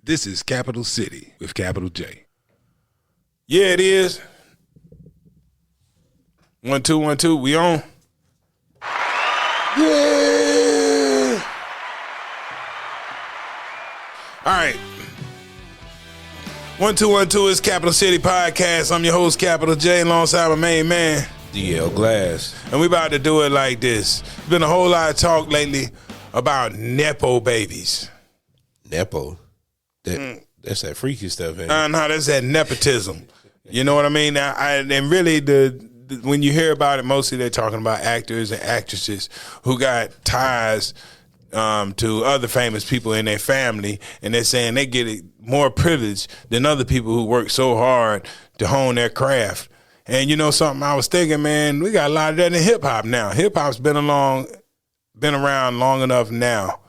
This is Capital City with Capital J. Yeah, it is. 1 2 1 2. We on. Yeah. All right. 1 2 1 2 is Capital City Podcast. I'm your host, Capital J, alongside my main man, DL Glass. and we about to do it like this. There's been a whole lot of talk lately about Nepo babies. Nepo. That's that freaky stuff, ain't it? No, that's that nepotism. You know what I mean? And really, when you hear about it, mostly they're talking about actors and actresses who got ties to other famous people in their family, and they're saying they get more privilege than other people who work so hard to hone their craft. And you know something, I was thinking, man, we got a lot of that in hip hop now. Hip hop's been around long enough now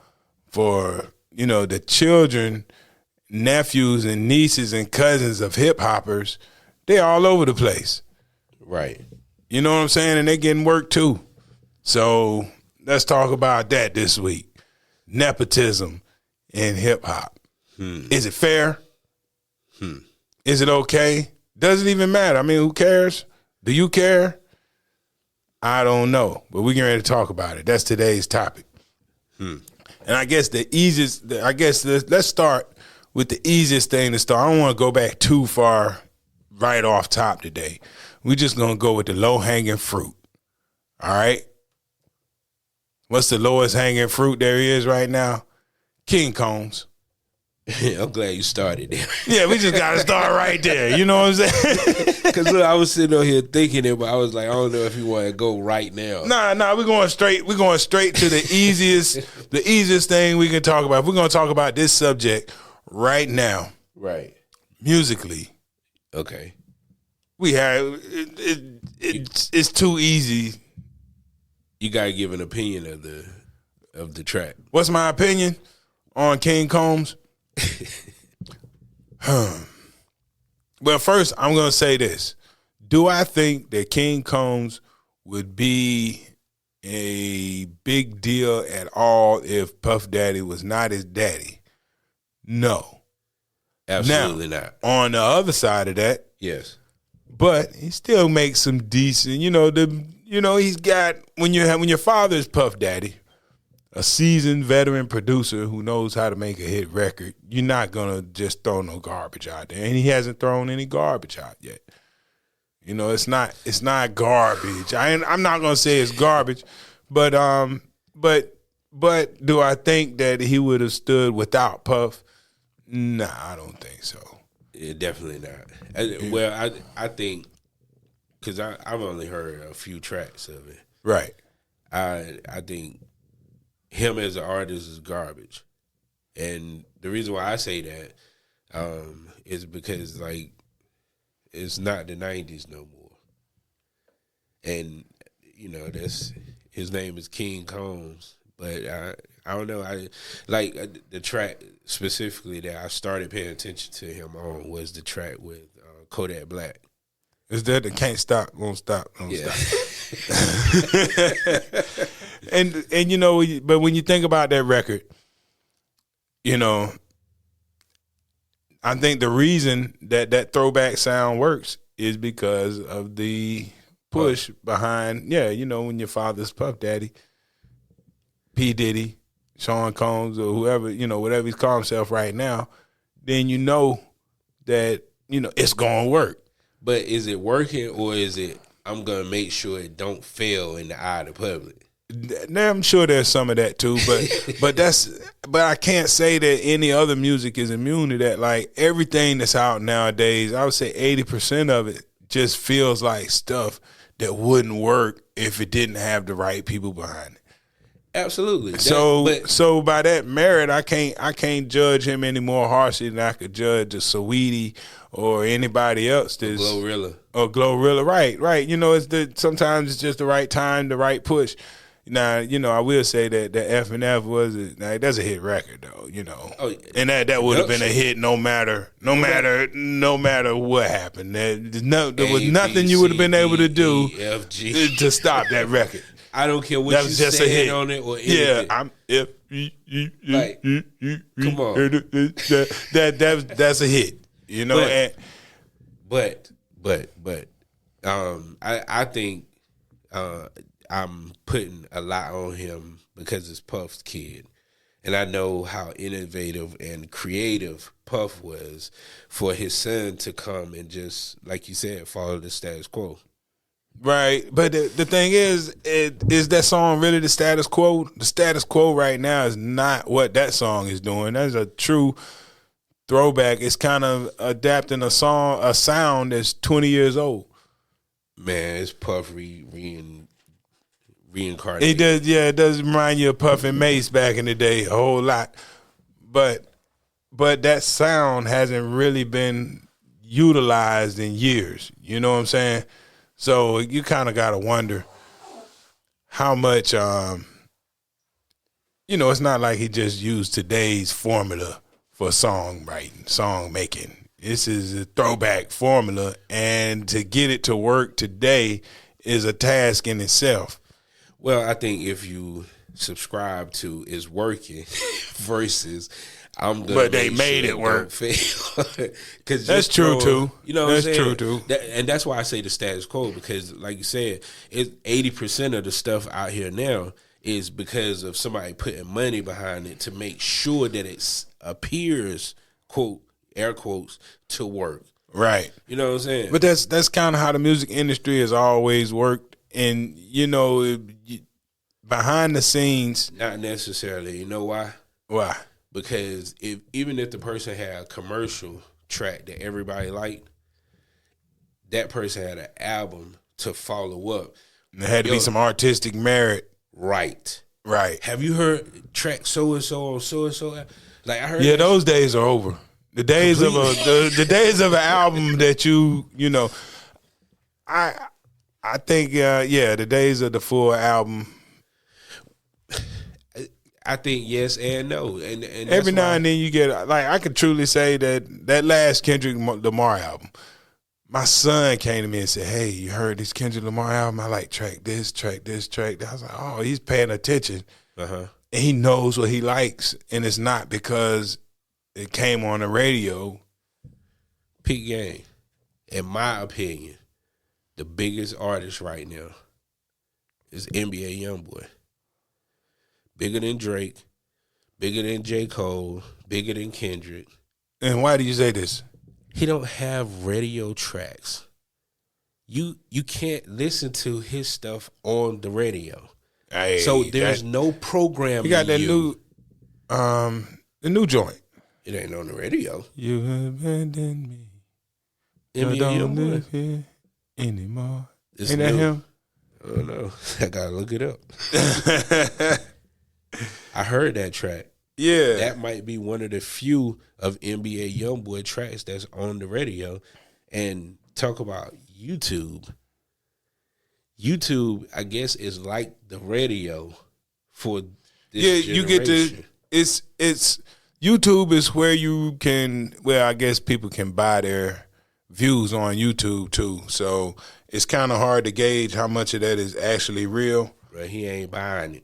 for, you know, the children, nephews and nieces and cousins of hip hoppers, they're all over the place. Right. You know what I'm saying? And they're getting work too. So let's talk about that this week. Nepotism in hip hop. Is it fair? Is it okay? Does it even matter? I mean, who cares? Do you care? I don't know. But we're getting ready to talk about it. That's today's topic. And I guess let's start with the easiest thing to start. I don't want to go back too far right off top today. We're just going to go with the low-hanging fruit. All right? What's the lowest hanging fruit there is right now? King Combs. I'm glad you started there. Yeah, we just got to start right there. You know what I'm saying? Because look, I was sitting on here thinking it, but I was like, I don't know if you want to go right now. Nah, we're going straight to the easiest thing we can talk about. If we're going to talk about this subject right now. Right. Musically. Okay. We have it's too easy. You gotta give an opinion of the track. What's my opinion on King Combs? Well, first I'm gonna say this. Do I think that King Combs would be a big deal at all if Puff Daddy was not his daddy? No. Absolutely now, not. On the other side of that, Yes. but he still makes some decent, he's got, when your father is Puff Daddy, a seasoned veteran producer who knows how to make a hit record, you're not going to just throw no garbage out there. And he hasn't thrown any garbage out yet. You know, it's not garbage. I'm not going to say it's garbage, but do I think that he would have stood without Puff? Nah, I don't think so. Yeah, definitely not. I think, because I've only heard a few tracks of it. Right. I think him as an artist is garbage. And the reason why I say that is because, like, it's not the 90s no more. And, you know, his name is King Combs. But I don't know. I like the track specifically that I started paying attention to him on was the track with Kodak Black. Is that the Can't Stop, Won't Stop, Don't Yeah. Stop? and you know, but when you think about that record, you know, I think the reason that throwback sound works is because of the push behind, when your father's Puff Daddy, P. Diddy, Sean Combs, or whoever, whatever he's calling himself right now, then you know that, it's going to work. But is it working, or is it I'm going to make sure it don't fail in the eye of the public? Now, I'm sure there's some of that too, but I can't say that any other music is immune to that. Like, everything that's out nowadays, I would say 80% of it just feels like stuff that wouldn't work if it didn't have the right people behind it. Absolutely. So by that merit, I can't judge him any more harshly than I could judge a Saweetie or anybody else. Glorilla, right. Sometimes it's just the right time, the right push. Now, I will say that the F&F that's a hit record though, and that would have been a hit no matter what happened. There was nothing you would have been able to do to stop that record. I don't care what you said on it or anything. Yeah, if Like, come on. That's a hit, you know. But I think I'm putting a lot on him because it's Puff's kid. And I know how innovative and creative Puff was for his son to come and just, like you said, follow the status quo. Right, but the thing is that song really the status quo? The status quo right now is not what that song is doing. That's a true throwback. It's kind of adapting a sound that's 20 years old. Man, it's Puff reincarnated. It does, yeah. It does remind you of Puff and Mace back in the day a whole lot, but that sound hasn't really been utilized in years. You know what I'm saying? So you kind of got to wonder how much. It's not like he just used today's formula for songwriting, song making. This is a throwback formula, and to get it to work today is a task in itself. Well, I think if you subscribe to "It's Working" versus "I'm gonna," but they made it work. Because that's true too. You know, that's true too. And that's why I say the status quo, because, like you said, 80% of the stuff out here now is because of somebody putting money behind it to make sure that it appears, quote, air quotes, to work. Right. You know what I'm saying? But that's kind of how the music industry has always worked. And, behind the scenes. Not necessarily. You know why? Why? Because even if the person had a commercial track that everybody liked, that person had an album to follow up. And there had to be some artistic merit. Right. Right. Have you heard track so-and-so on so-and-so? Like, I heard. Yeah, those days are over. The days completely. the days of an album that I think the days of the full album. I think yes and no, and every now and then you get, like, I could truly say that last Kendrick Lamar album. My son came to me and said, "Hey, you heard this Kendrick Lamar album? I like track this, track that." I was like, "Oh, he's paying attention, and he knows what he likes, and it's not because it came on the radio." Peak Game, in my opinion, the biggest artist right now is NBA YoungBoy. Bigger than Drake, bigger than J. Cole, bigger than Kendrick. And why do you say this? He don't have radio tracks. You can't listen to his stuff on the radio. Hey, so there's no program. He got that the new joint. It ain't on the radio. You abandoned me. NBA don't live here anymore. Ain't that him? I don't know. I gotta look it up. I heard that track. Yeah. That might be one of the few of NBA YoungBoy tracks that's on the radio. And talk about YouTube. YouTube, I guess, is like the radio for this generation. You get to it's YouTube is where you can, I guess people can buy their views on YouTube too. So it's kind of hard to gauge how much of that is actually real. But he ain't buying it.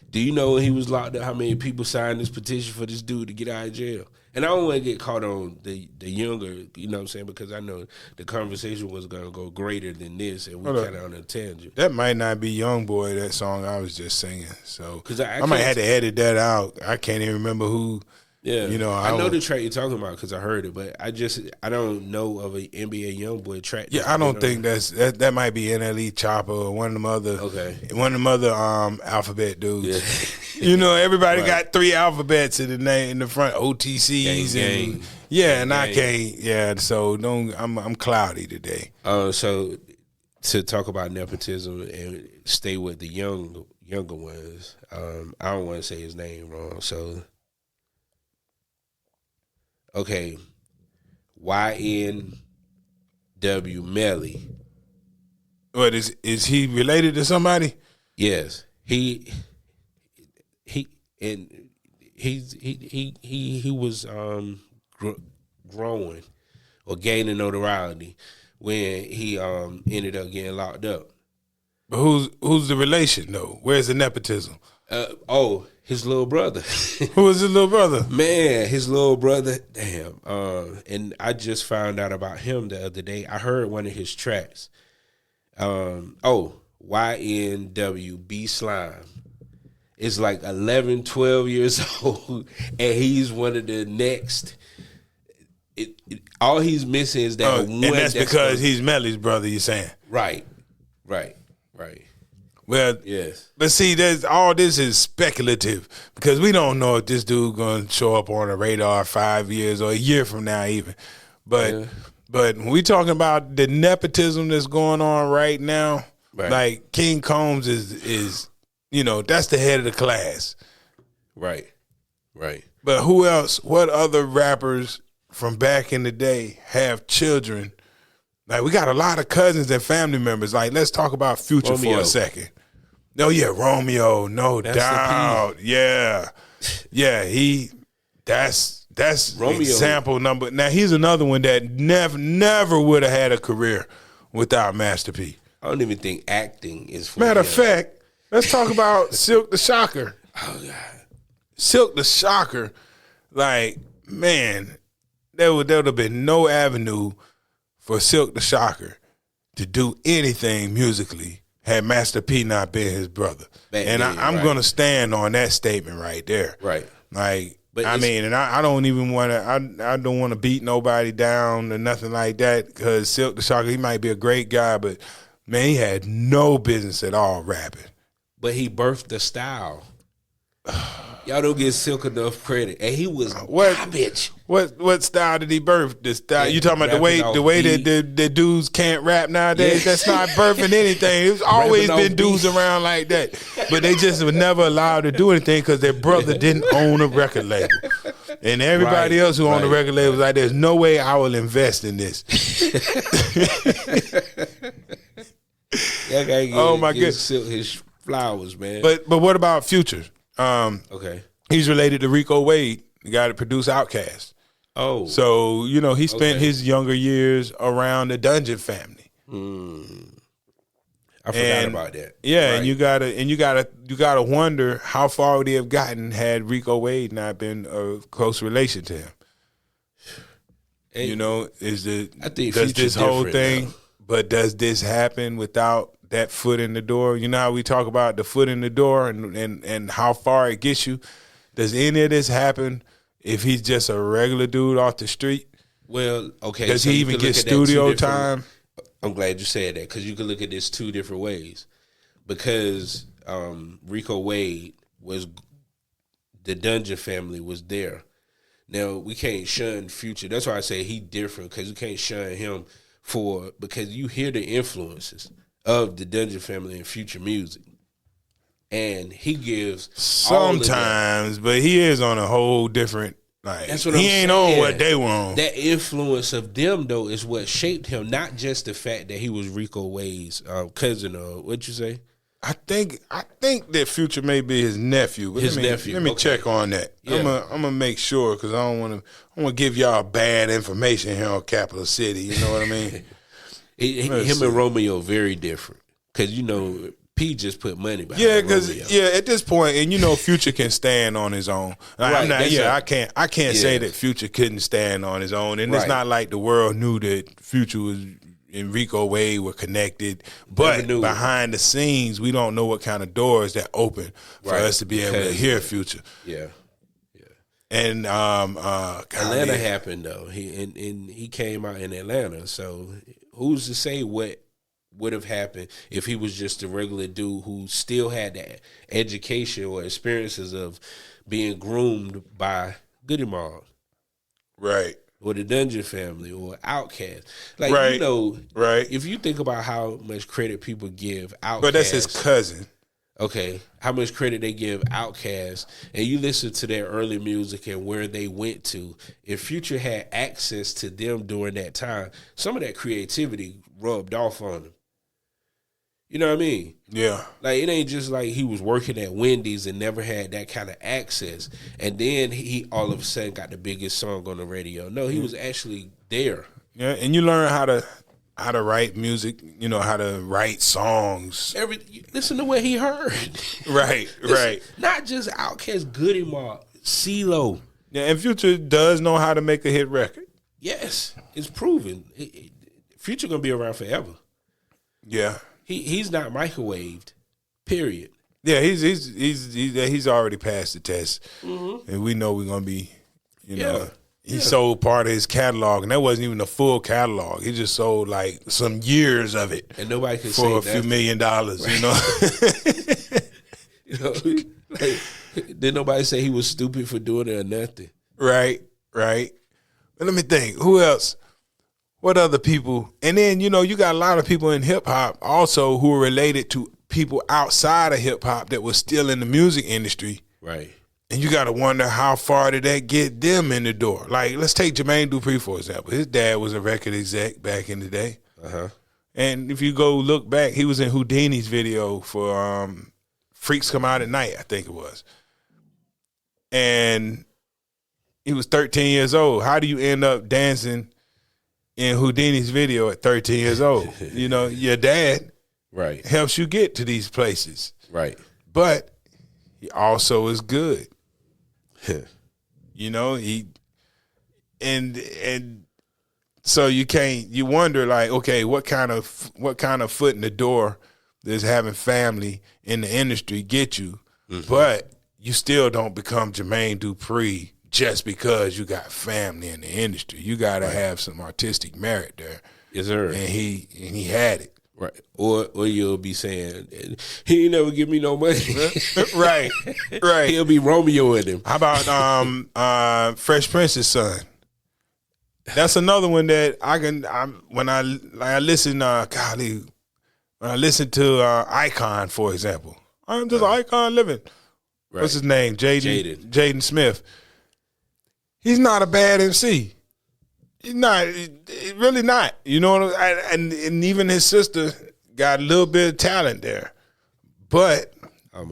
Do you know when he was locked up, how many people signed this petition for this dude to get out of jail? And I don't want to get caught on the younger, you know what I'm saying, because I know the conversation was going to go greater than this, and we kind of on a tangent. That might not be YoungBoy, that song I was just singing. So I might have to edit that out. I can't even remember who. Yeah, I know the track you're talking about because I heard it, but I don't know of an NBA YoungBoy track. Yeah, I don't think that might be NLE Chopper or one of them other alphabet dudes. Yeah. Everybody got 3 alphabets in the name in the front, OTCs gang. And I can't. Yeah, so I'm cloudy today. So to talk about nepotism and stay with the younger ones, I don't want to say his name wrong, so. Okay, YNW Melly. What is he related to somebody? Yes, he was growing or gaining notoriety when he ended up getting locked up. But who's the relation though? Where's the nepotism? His little brother. Who was his little brother? Man, his little brother. Damn. And I just found out about him the other day. I heard one of his tracks. YNW B Slime. Is like 11, 12 years old, and he's one of the next. All he's missing is that one. And that's because he's Melly's brother, you're saying? Right. Well, yes. But see, all this is speculative because we don't know if this dude going to show up on the radar 5 years or a year from now even. But when we talking about the nepotism that's going on right now, like King Combs is that's the head of the class. Right. But who else, what other rappers from back in the day have children? Like, we got a lot of cousins and family members. Like, let's talk about Future Romeo. for a second. No, yeah, Romeo, no doubt. Yeah. Yeah, that's Romeo. Example number. Now, he's another one that never would have had a career without Master P. I don't even think acting is for Matter him. of fact, let's talk about Silk the Shocker. Oh, God. Silk the Shocker, like, man, there would have been no avenue for Silk the Shocker to do anything musically had Master P not been his brother. I'm going to stand on that statement right there. Right. Like, I don't even want to, I don't want to beat nobody down or nothing like that because Silk the Shocker, he might be a great guy, but, man, he had no business at all rapping. But he birthed the style. Y'all don't get Silk enough credit. And he was garbage. What style did he birth? The style you talking about the way that the dudes can't rap nowadays? Yeah. That's not birthing anything. It's always been dudes around like that, but they just were never allowed to do anything because their brother didn't own a record label, and everybody else who owned the record label was like, "There's no way I will invest in this." Oh my goodness, Silk his flowers, man. But what about Future? Okay. He's related to Rico Wade, the guy that produced Outkast. Oh. So, he spent his younger years around the Dungeon family. I forgot about that. Yeah, right. and you gotta wonder how far would he have gotten had Rico Wade not been a close relation to him. And, does this whole thing, but does this happen without that foot in the door? You know how we talk about the foot in the door and how far it gets you? Does any of this happen if he's just a regular dude off the street? Well, okay. Does he even get studio time? I'm glad you said that because you can look at this two different ways. Because Rico Wade was, the Dungeon family was there. Now, we can't shun Future. That's why I say he different because you can't shun him because you hear the influences of the Dungeon family and Future music. And he gives sometimes, but he is on a whole different, like, that's what he ain't on what they were on. That influence of them though is what shaped him, not just the fact that he was Rico Wade's cousin or what'd you say? I think that Future may be his nephew. But nephew. Let me check on that. Yeah. I'm gonna make sure because I don't want to give y'all bad information here on Capital City. You know what I mean? Him and Romeo very different because P just put money behind. Yeah, because at this point, and Future can stand on his own. Right, I can't say that Future couldn't stand on his own, and it's not like the world knew that Future was and Rico Wade were connected, but behind the scenes, we don't know what kind of doors that open for us to be able to hear Future. Yeah. And Atlanta happened though. He came out in Atlanta, so who's to say what would have happened if he was just a regular dude who still had the education or experiences of being groomed by Goody Mob, right? Or the Dungeon family or Outkast. Like, right. If you think about how much credit people give Outkast. But that's his cousin. Okay. How much credit they give Outkast, and you listen to their early music and where they went to. If Future had access to them during that time, some of that creativity rubbed off on him. You know what I mean? Yeah. Like, it ain't just like he was working at Wendy's and never had that kind of access. And then he all of a sudden got the biggest song on the radio. No, he was actually there. Yeah, and you learn how to how to write music, how to write songs. Listen to what he heard. Right, right. Not just Outkast, Goody Mob, CeeLo. Yeah, and Future does know how to make a hit record. Yes, it's proven. Future gonna be around forever. Yeah, he's not microwaved. Period. Yeah, he's already passed the test, and we know we're gonna be, He sold part of his catalog, and that wasn't even a full catalog. He just sold like some years of it, and nobody could for say a few $1 million. Like, didn't nobody say he was stupid for doing it or nothing? Right. But let me think. Who else? What other people? And then you got a lot of people in hip hop also who are related to people outside of hip hop that was still in the music industry. Right. And you got to wonder how far did that get them in the door? Like, let's take Jermaine Dupri, for example. His dad was a record exec back in the day. Uh-huh. And if you go look back, he was in Houdini's video for Freaks Come Out at Night, I think it was. And he was 13 years old. How do you end up dancing in Houdini's video at 13 years old? Your dad helps you get to these places. Right. But he also is good. He and so you wonder, like, okay, what kind of foot in the door does having family in the industry get you? Mm-hmm. But you still don't become Jermaine Dupri just because you got family in the industry. You got to have some artistic merit there. Yes, sir. And he had it. Right. Or you'll be saying, he ain't never give me no money. Right. He'll be Romeo in him. How about Fresh Prince's son? That's another one that when I listen to Icon, for example. I'm just Icon living. Right. What's his name? Jaden Smith. He's not a bad MC. He's not, really not. You know what and even his sister got a little bit of talent there. But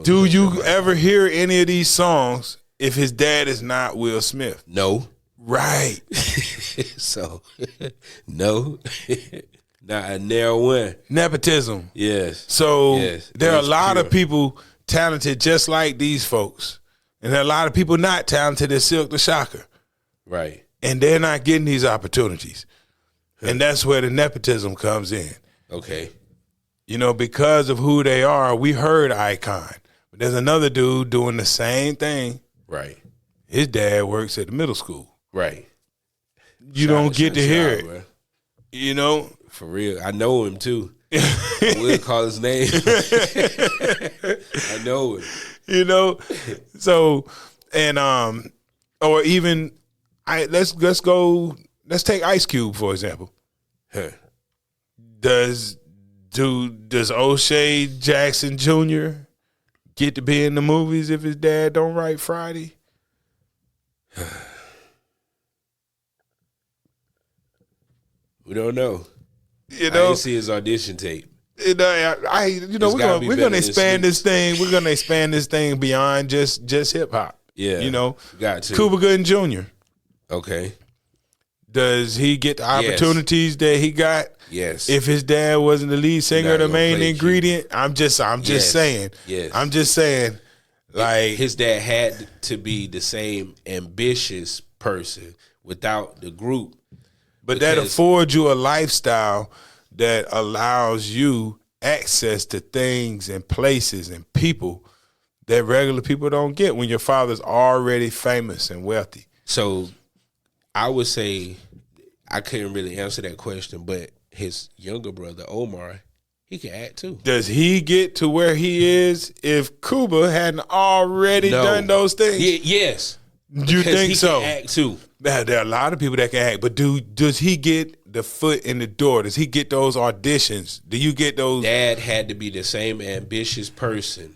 do you ever hear any of these songs if his dad is not Will Smith? No. Right. So, no. Not a narrow one. Nepotism. Yes. So there are a lot of people talented just like these folks. And there are a lot of people not talented as Silk the Shocker. Right. And they're not getting these opportunities. And that's where the nepotism comes in. Okay. Because of who they are, we heard Icon. But there's another dude doing the same thing. Right. His dad works at the middle school. Right. You don't get to hear it. Bro. For real. I know him too. I will call his name. I know him. So, and or even let's take Ice Cube, for example. Huh. Does O'Shea Jackson Jr. get to be in the movies if his dad don't write Friday? We don't know. I didn't see his audition tape. We're gonna expand this thing. We're gonna expand this thing beyond just hip hop. Yeah, got to. Cuba Gooding Jr. Okay. Does he get the opportunities that he got? Yes. If his dad wasn't the lead singer, the main ingredient, I'm just saying. Yes. I'm just saying. Like, his dad had to be the same ambitious person without the group. But that affords you a lifestyle that allows you access to things and places and people that regular people don't get when your father's already famous and wealthy. So I would say I couldn't really answer that question, but his younger brother, Omar, he can act too. Does he get to where he is if Cuba hadn't already done those things? Yes. You think he so? Can act too. There are a lot of people that can act, but does he get the foot in the door? Does he get those auditions? Do you get those? Dad had to be the same ambitious person.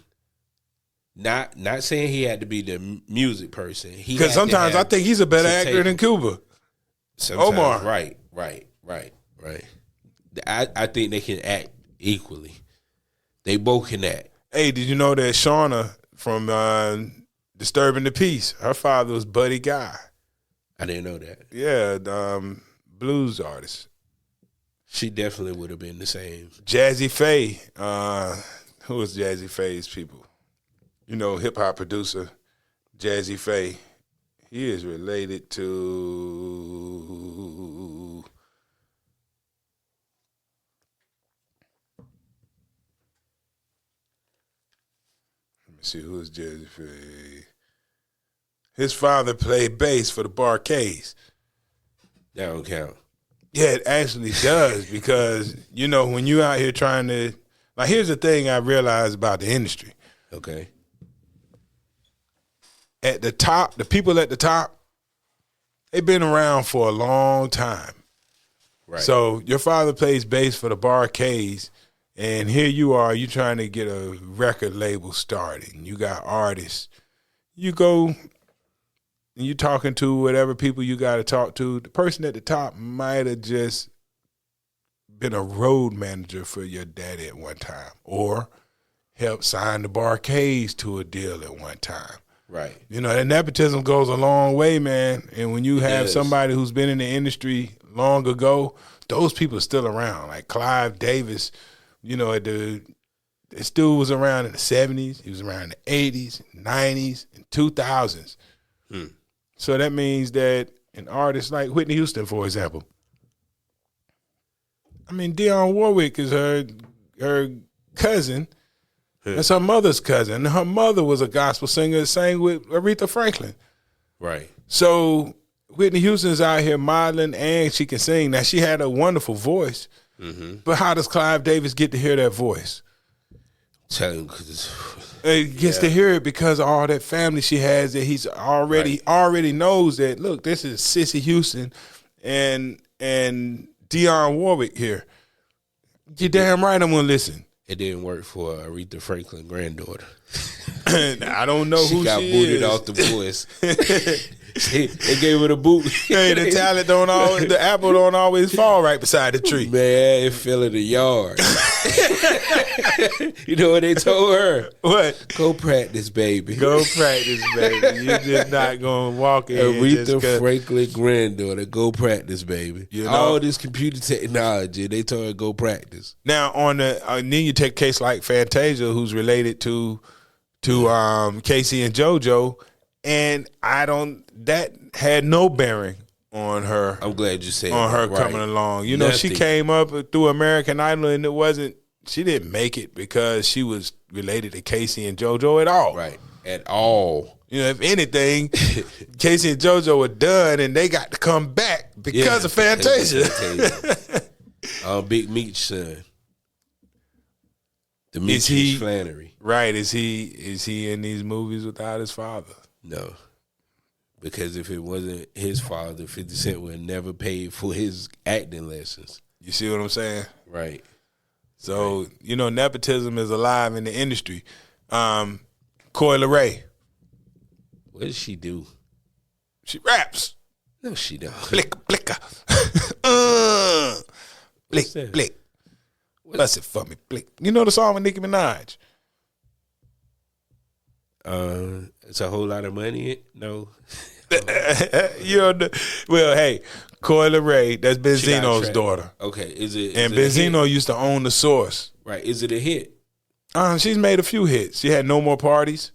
Not saying he had to be the music person. Because sometimes I think he's a better actor than Cuba. Omar. Right. I think they can act equally. They both can act. Hey, did you know that Shauna from Disturbing the Peace, her father was Buddy Guy? I didn't know that. Yeah, blues artist. She definitely would have been the same. Jazzy Faye. Who was Jazzy Faye's people? You know, hip hop producer Jazzy Faye. He is related to. Let me see, who is Jazzy Faye? His father played bass for the Barcades. That don't count. Yeah, it actually does because, you know, when you out here trying to, like, here's the thing I realized about the industry. Okay. At the top, the people at the top, they've been around for a long time. Right. So your father plays bass for the Barcades, and here you are, you trying to get a record label started. You got artists. You go and you talking to whatever people you got to talk to. The person at the top might have just been a road manager for your daddy at one time, or helped sign the Barcades to a deal at one time. Right. You know, that nepotism goes a long way, man. And when you have Yes. somebody who's been in the industry long ago, those people are still around. Like Clive Davis, you know, this dude was around in the 70s. He was around in the 80s, 90s, and 2000s. So that means that an artist like Whitney Houston, for example, I mean, Dionne Warwick is her cousin. That's her mother's cousin. Her mother was a gospel singer, sang with Aretha Franklin. Right. So Whitney Houston's out here modeling and she can sing. Now, she had a wonderful voice, but how does Clive Davis get to hear that voice? Tell him because He gets to hear it because of all that family she has that he's already knows that, look, this is Sissy Houston and Dionne Warwick here. You're damn right I'm going to listen. it didn't work for Aretha Franklin granddaughter. I don't know who She got she booted is. off the voice. They gave her the boot. Hey, the talent don't always, the apple don't always fall right beside the tree. Man, it fell in the yard. You know what they told her? What? Go practice, baby. Go practice, baby. You're just not going to walk in. Aretha Franklin granddaughter, go practice, baby. You know- All this computer technology, they told her go practice. Now, on the then you take a case like Fantasia, who's related to Casey and JoJo, and that had no bearing on her. I'm glad you said on her that. coming Right. along. You know, she Nothing. came up through American Idol, and she didn't make it because she was related to Casey and JoJo at all. Right. At all. You know, if anything, Casey and JoJo were done, and they got to come back because of Fantasia. Big Meech son. Demetrius he- Flannery. Right? Is he in these movies without his father? No. Because if it wasn't his father, 50 Cent would have never paid for his acting lessons. You see what I'm saying? Right. So you know, nepotism is alive in the industry. Coi Leray, What does she do? she raps. No, she don't. Blick, blicka. Blick, What's that? blick. Bust it for me, blick. You know the song with Nicki Minaj? It's a whole lot of money. No. You know, well, hey, Coi Leray, that's She got Benzino's trapped. daughter. Okay. Is it? And is it a hit? Benzino used to own the Source. Right. Is it a hit? She's made a few hits. She had No More Parties.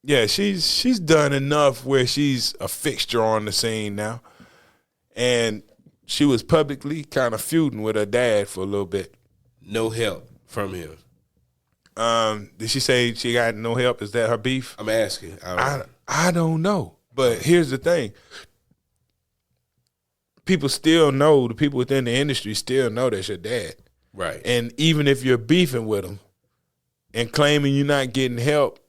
Yeah, she's done enough where she's a fixture on the scene now. And she was publicly kind of feuding with her dad for a little bit. No help from him. Did she say she got no help? Is that her beef? I'm asking. I don't know. But here's the thing. People still know, the people within the industry still know that's your dad. Right. And even if you're beefing with them and claiming you're not getting help,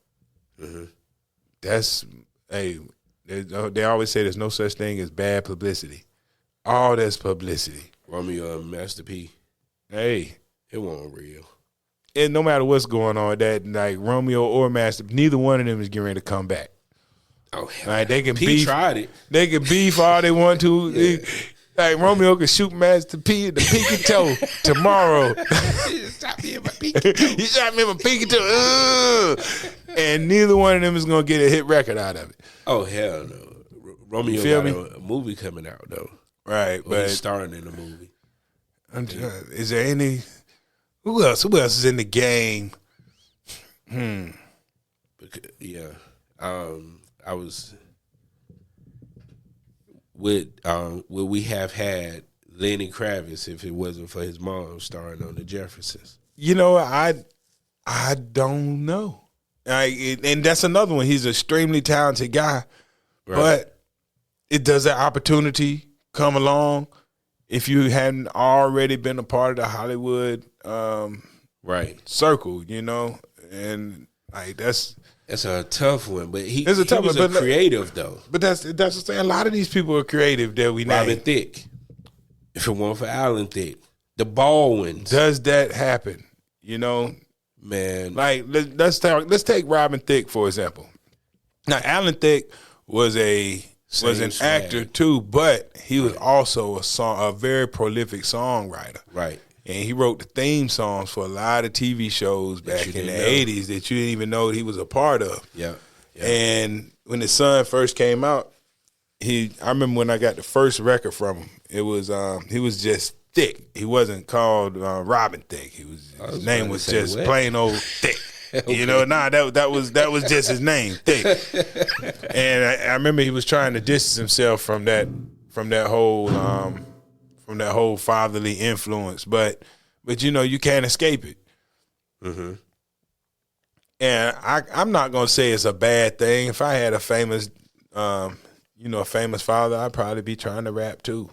that's, hey, they always say there's no such thing as bad publicity. All that's publicity. Romeo and Master P. Hey, It wasn't real. and no matter what's going on, that like Romeo or Master, neither one of them is getting ready to come back. Oh, hell. Like they can P beef. tried it. They can beef all they want to. Like Romeo can shoot Master P in the pinky toe tomorrow. Stop me in my pinky. He shot me in my pinky toe. And neither one of them is gonna get a hit record out of it. Oh, hell no. Romeo feel got me? a movie coming out, though. Right, Or but he's starring in the movie. Is there any? Who else? Who else is in the game? Yeah, I was would we have had Lenny Kravitz if it wasn't for his mom starring on The Jeffersons? You know, I don't know. And that's another one. He's an extremely talented guy, Right. but does that opportunity come along if you hadn't already been a part of the Hollywood Right. circle? You know, and like that's a tough one, but he It's a tough was one, a but creative though. but that's the thing. A lot of these people are creative that we Robin name. Thicke. If it weren't for Alan Thicke, the Baldwins. Does that happen? You know, Man, like let's take Robin Thicke for example. Now, Alan Thicke was an swag. actor too, but he was also a very prolific songwriter. Right. And he wrote the theme songs for a lot of TV shows back you in the didn't know. 80s that you didn't even know he was a part of. Yeah. And when his son first came out, I remember when I got the first record from him, it was he was just Thick. He wasn't called Robin Thicke. His name was just plain old Thick. Okay. You know, that was just his name, Thick. And I remember he was trying to distance himself from that whole fatherly influence, but you know you can't escape it. Mm-hmm. And I'm not gonna say it's a bad thing. If I had a famous father, I'd probably be trying to rap too.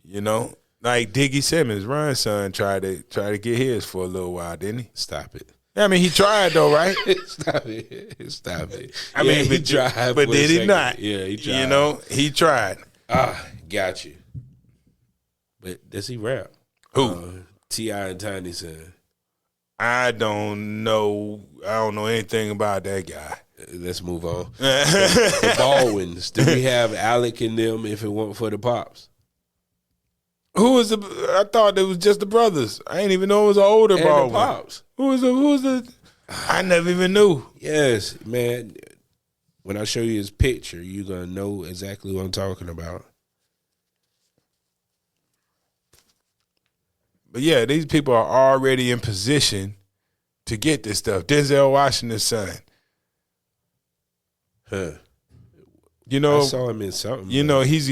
You know, like Diggy Simmons, Ron's son, tried to get his for a little while, didn't he? Stop it. I mean, he tried though, right? Stop it. Stop it. I mean, he tried, but for a did he second. not? Yeah, he tried. You know, he tried. Got you. But does he rap? Who? T.I. and Tiny Son. I don't know. I don't know anything about that guy. Let's move on. The Baldwins. Do we have Alec and them if it weren't for the Pops? Who was the? I thought it was just the brothers. I didn't even know it was an older And Baldwin. the Pops. Who was the? I never even knew. Yes, man. When I show you his picture, you're going to know exactly what I'm talking about. But yeah, these people are already in position to get this stuff. Denzel Washington's son. Huh. You know, I saw him in something. you know he's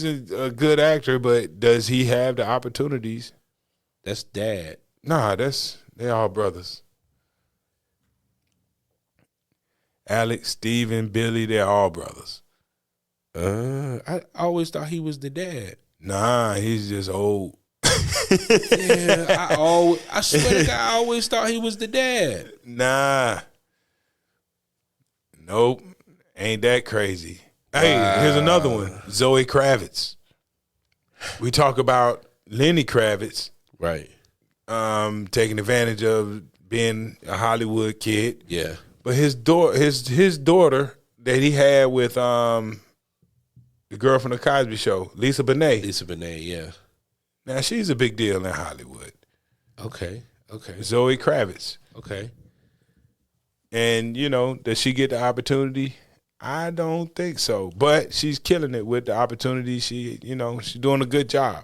a good actor, but does he have the opportunities? That's Dad. Nah, they're all brothers. Alex, Steven, Billy, they're all brothers. I always thought he was the dad. Nah, he's just old. Yeah, I swear to God, I always thought he was the dad. Nah. Nope. Ain't that crazy. Hey, here's another one. Zoe Kravitz. We talk about Lenny Kravitz Right. taking advantage of being a Hollywood kid. Yeah. But his daughter that he had with the girl from the Cosby Show, Lisa Bonet. Lisa Bonet, yeah. Now she's a big deal in Hollywood. Okay. Zoe Kravitz. Okay. And, you know, does she get the opportunity? I don't think so. But she's killing it with the opportunity. She's doing a good job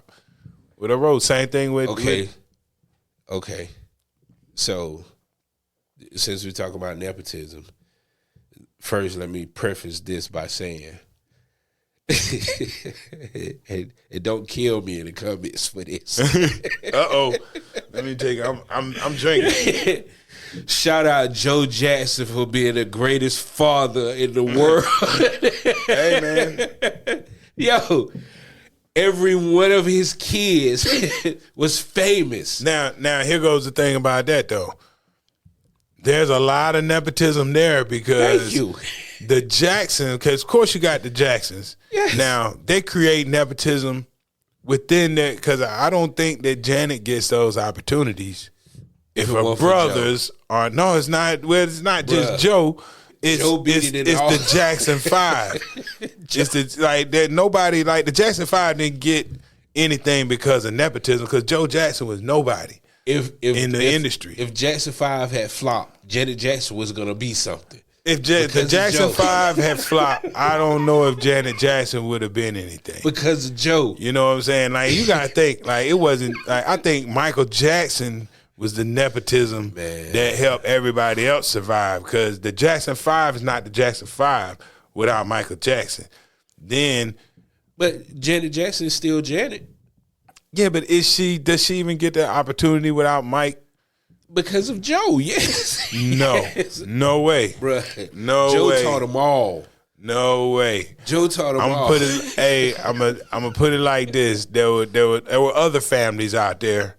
with her role. Same thing with Okay. So, since we're talking about nepotism, first let me preface this by saying, and don't kill me in the comments for this. Uh-oh. Let me take it. I'm drinking. Shout out Joe Jackson for being the greatest father in the world. Hey, man. Yo, every one of his kids was famous. Now, here goes the thing about that, though. There's a lot of nepotism there because Thank you. the Jacksons, because of course you got the Jacksons. Yes. Now, they create nepotism within that, because I don't think that Janet gets those opportunities. If it her weren't for brothers are, no, it's not, well, it's not just Bruh. Joe. It's Joe all. the Jackson 5. It's like that. Nobody, like the Jackson 5 didn't get anything because of nepotism, because Joe Jackson was nobody in the industry. If Jackson 5 had flopped, Janet Jackson was gonna be something. If the Jackson 5 had flopped, I don't know if Janet Jackson would have been anything. Because of Joe. You know what I'm saying? Like, you got to think, like, it wasn't, like, I think Michael Jackson was the nepotism that helped everybody else survive, because the Jackson 5 is not the Jackson 5 without Michael Jackson. Then. But Janet Jackson is still Janet. Yeah, but does she even get that opportunity without Mike? Because of Joe, yes. No. Yes. No way. Bruh. No Joe way. Joe taught them all. No way. Joe taught them all. I'm gonna put it like this. There were other families out there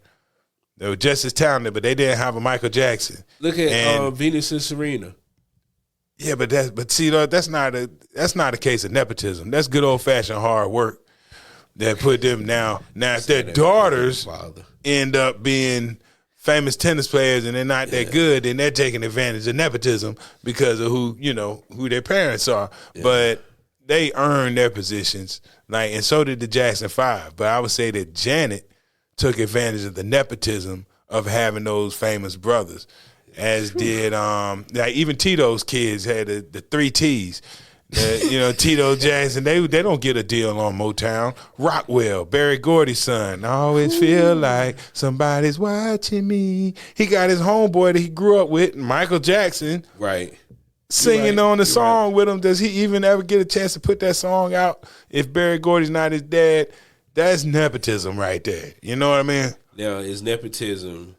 that were just as talented, but they didn't have a Michael Jackson. Look at Venus and Serena. Yeah, but see, that's not a case of nepotism. That's good old fashioned hard work that put them now. Now, if their daughters end up being famous tennis players and they're not that good, then they're taking advantage of nepotism because of who their parents are. Yeah. But they earned their positions, and so did the Jackson 5. But I would say that Janet took advantage of the nepotism of having those famous brothers, as did even Tito's kids had the 3 T's. Tito Jackson, they don't get a deal on Motown. Rockwell, Berry Gordy's son. I always feel like somebody's watching me. He got his homeboy that he grew up with, Michael Jackson, right, singing on the song with him. Does he even ever get a chance to put that song out if Berry Gordy's not his dad? That's nepotism right there. You know what I mean? Now, is nepotism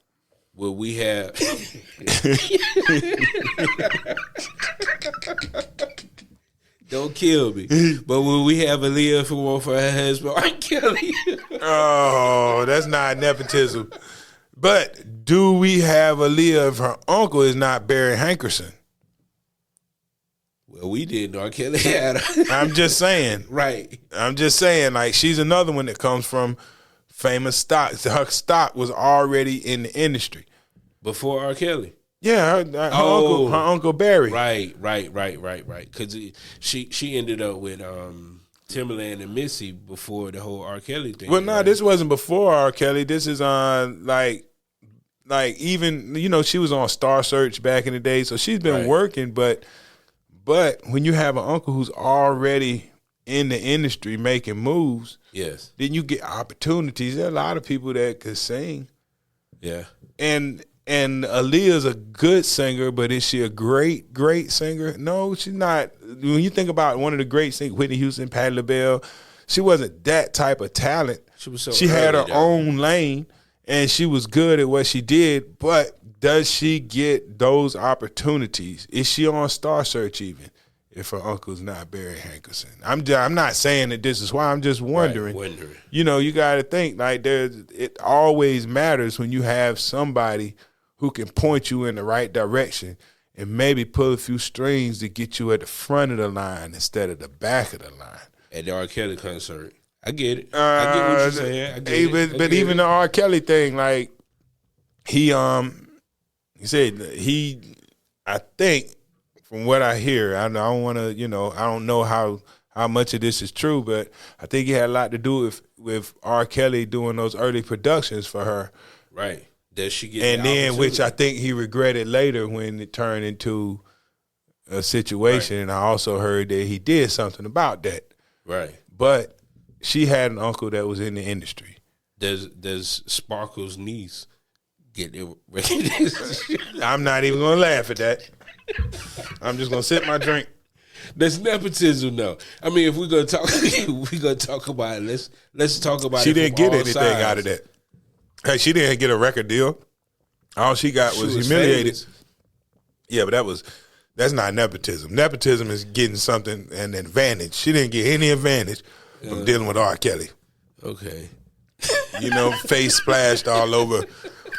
what we have? Don't kill me. But when we have Aaliyah for her husband, I'm killing you. Oh, that's not nepotism. But do we have Aaliyah if her uncle is not Barry Hankerson? Well, we did. R. Kelly had her. I'm just saying. Right. I'm just saying, she's another one that comes from famous stock. Her stock was already in the industry. Before R. Kelly? Yeah, her uncle Barry. Right. Because she ended up with Timberland and Missy before the whole R. Kelly thing. Well, no, this wasn't before R. Kelly. This is on even she was on Star Search back in the day, so she's been working. But when you have an uncle who's already in the industry making moves, yes, then you get opportunities. There are a lot of people that could sing. Yeah, And Aaliyah's a good singer, but is she a great, great singer? No, she's not. When you think about one of the great singers, Whitney Houston, Patti LaBelle, she wasn't that type of talent. She had her own lane, and she was good at what she did, but does she get those opportunities? Is she on Star Search even if her uncle's not Barry Hankerson? I'm not saying that this is why. I'm just wondering. You got to think, it always matters when you have somebody who can point you in the right direction and maybe pull a few strings to get you at the front of the line instead of the back of the line. At the R. Kelly concert. I get it. I get what you're saying. But even the R. Kelly thing, he said I think from what I hear, I don't want to, I don't know how much of this is true, but I think it had a lot to do with R. Kelly doing those early productions for her. Right. Does she get and then, which I think he regretted later when it turned into a situation. Right. And I also heard that he did something about that. Right. But she had an uncle that was in the industry. Does Sparkle's niece get it recognition? I'm not even going to laugh at that. I'm just going to sip my drink. That's nepotism, though. I mean, if we're gonna talk, about it. Let's talk about it. She didn't get anything out of that. Hey, she didn't get a record deal. All she got was humiliated. Yeah, but that's not nepotism. Nepotism is getting something, an advantage. She didn't get any advantage from dealing with R. Kelly. Okay. Face splashed all over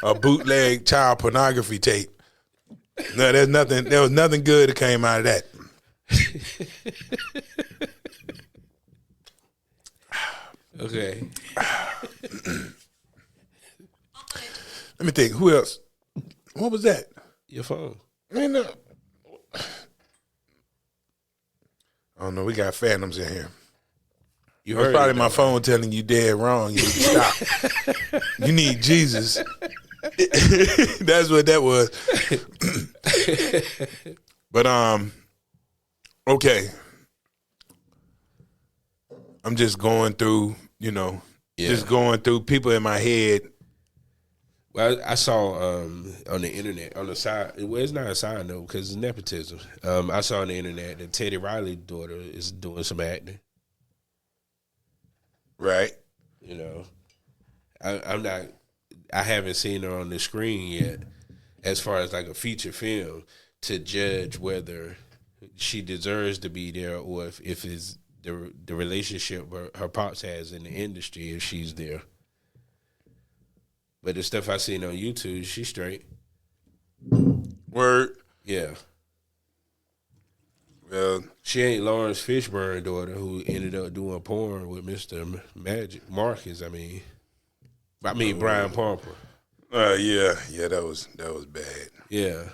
a bootleg child pornography tape. No, there was nothing good that came out of that. Okay. Let me think. Who else? What was that? Your phone. I mean, I don't know. We got phantoms in here. It's probably my phone telling you dead wrong. You need to stop. You need Jesus. That's what that was. But okay. I'm just going through, just going through people in my head. Well, I saw on the internet, on the side, well, it's not a side note because it's nepotism. I saw on the internet that Teddy Riley's daughter is doing some acting. Right. I haven't seen her on the screen yet as far as like a feature film to judge whether she deserves to be there or if it's the relationship her pops has in the industry if she's there. But the stuff I seen on YouTube, she's straight. Word. Yeah. Well, she ain't Lawrence Fishburne's daughter who ended up doing porn with Mr. Magic Marcus. Brian Pomper. Yeah, that was bad. Yeah.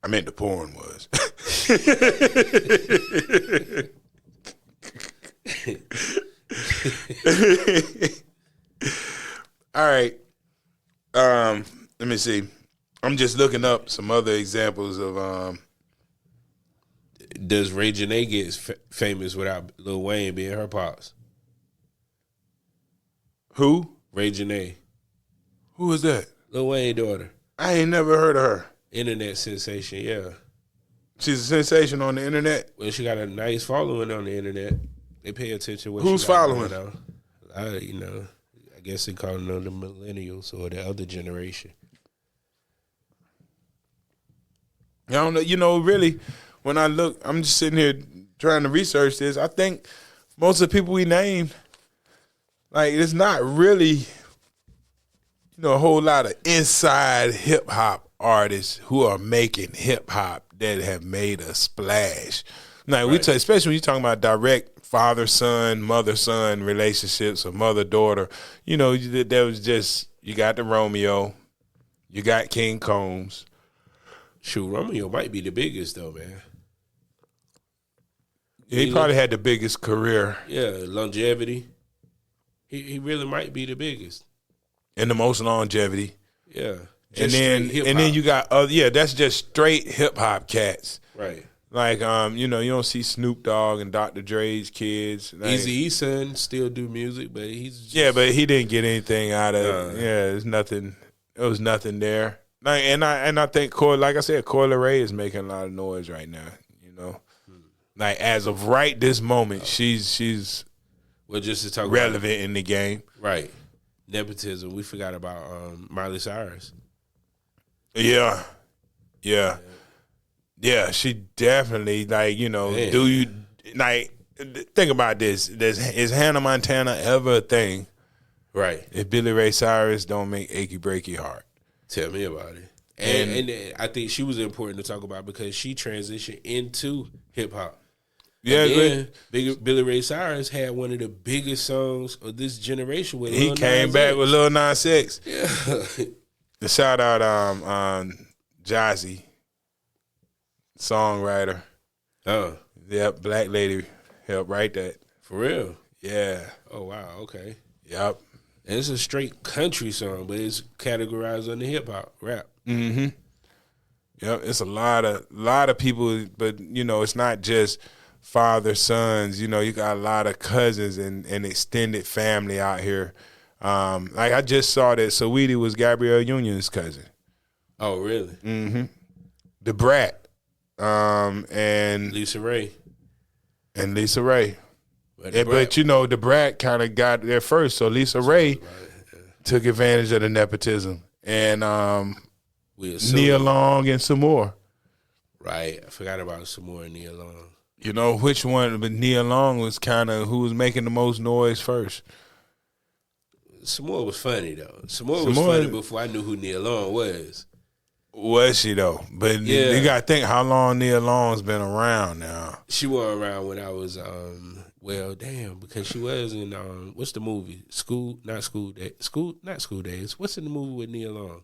I meant the porn was. All right. Let me see. I'm just looking up some other examples of. Does Ray Janae get famous without Lil Wayne being her pops? Who? Ray Janae. Who is that? Lil Wayne's daughter. I ain't never heard of her. Internet sensation, yeah. She's a sensation on the internet? Well, she got a nice following on the internet. They pay attention to what Who's she got following? I guess they call them the millennials or the other generation. I don't know. Really, when I look, I'm just sitting here trying to research this. I think most of the people we named, like, it's not really, a whole lot of inside hip hop artists who are making hip hop that have made a splash. Like, right. Especially when you're talking about direct father-son, mother-son relationships or mother-daughter, that was just, you got the Romeo, you got King Combs. Shoot, Romeo might be the biggest though, man. He probably had the biggest career. Yeah, longevity. He really might be the biggest. And the most longevity. Yeah. And then you got that's just straight hip hop cats. Right. Like you don't see Snoop Dogg and Dr. Dre's kids. Like, Eazy-E's son still do music, but he's just, but he didn't get anything out of it. There's nothing. There was nothing there. Like, and I think like I said, Coyle Ray is making a lot of noise right now. Like, as of right this moment, she's just to talk relevant in the game. Right. Nepotism. We forgot about Miley Cyrus. Yeah. She definitely, like, Man. do you, like, think about this. Is Hannah Montana ever a thing? Right. If Billy Ray Cyrus don't make Achy Breaky Heart. Tell me about it. And I think she was important to talk about because she transitioned into hip hop. Yeah, Billy Ray Cyrus had one of the biggest songs of this generation with he Lil came Nas back X. with Lil Nas X. Yeah. The shout out Jazzy, songwriter. Oh. Yep, black lady helped write that. For real? Yeah. Oh wow, okay. Yep. And it's a straight country song, but it's categorized under hip hop rap. Mm-hmm. Yep, it's a lot of people, but it's not just father, sons, you got a lot of cousins and extended family out here. Like, I just saw that Saweetie was Gabrielle Union's cousin. Oh, really? Mm-hmm. The Brat. And Lisa Ray. But the Brat kind of got there first, so Lisa Ray took advantage of the nepotism. And Nia Long and some more. Right. I forgot about some more Nia Long. Which one? But Nia Long was kind of who was making the most noise first. Samore was funny though. Samore was funny before I knew who Nia Long was. Was she though? But you got to think how long Nia Long's been around now. She was around when I was because she was in what's the movie? Not School Days. What's in the movie with Nia Long?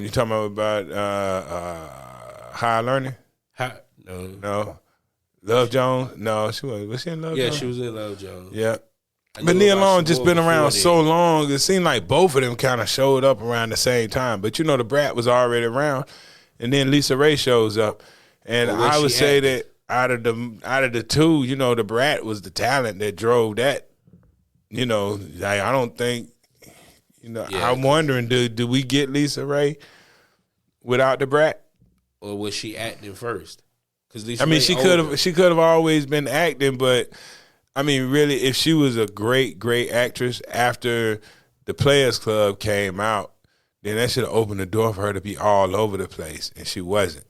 You talking about High Learning? No. Love Jones? No, she was. Was she in Love Jones? Yeah, she was in Love Jones. Yeah. But Nia Long just been around so long. It seemed like both of them kind of showed up around the same time. But the Brat was already around, and then Lisa Ray shows up, And Or was I would she say acting? that out of the two, you know, the Brat was the talent that drove that. You know, like, I don't think, you know, Yeah, I'm wondering, do we get Lisa Ray without the Brat? Or was she acting first? Because Lisa I mean, Ray she could have always been acting, but I mean, really, if she was a great actress after the Players Club came out, then that should have opened the door for her to be all over the place, and she wasn't.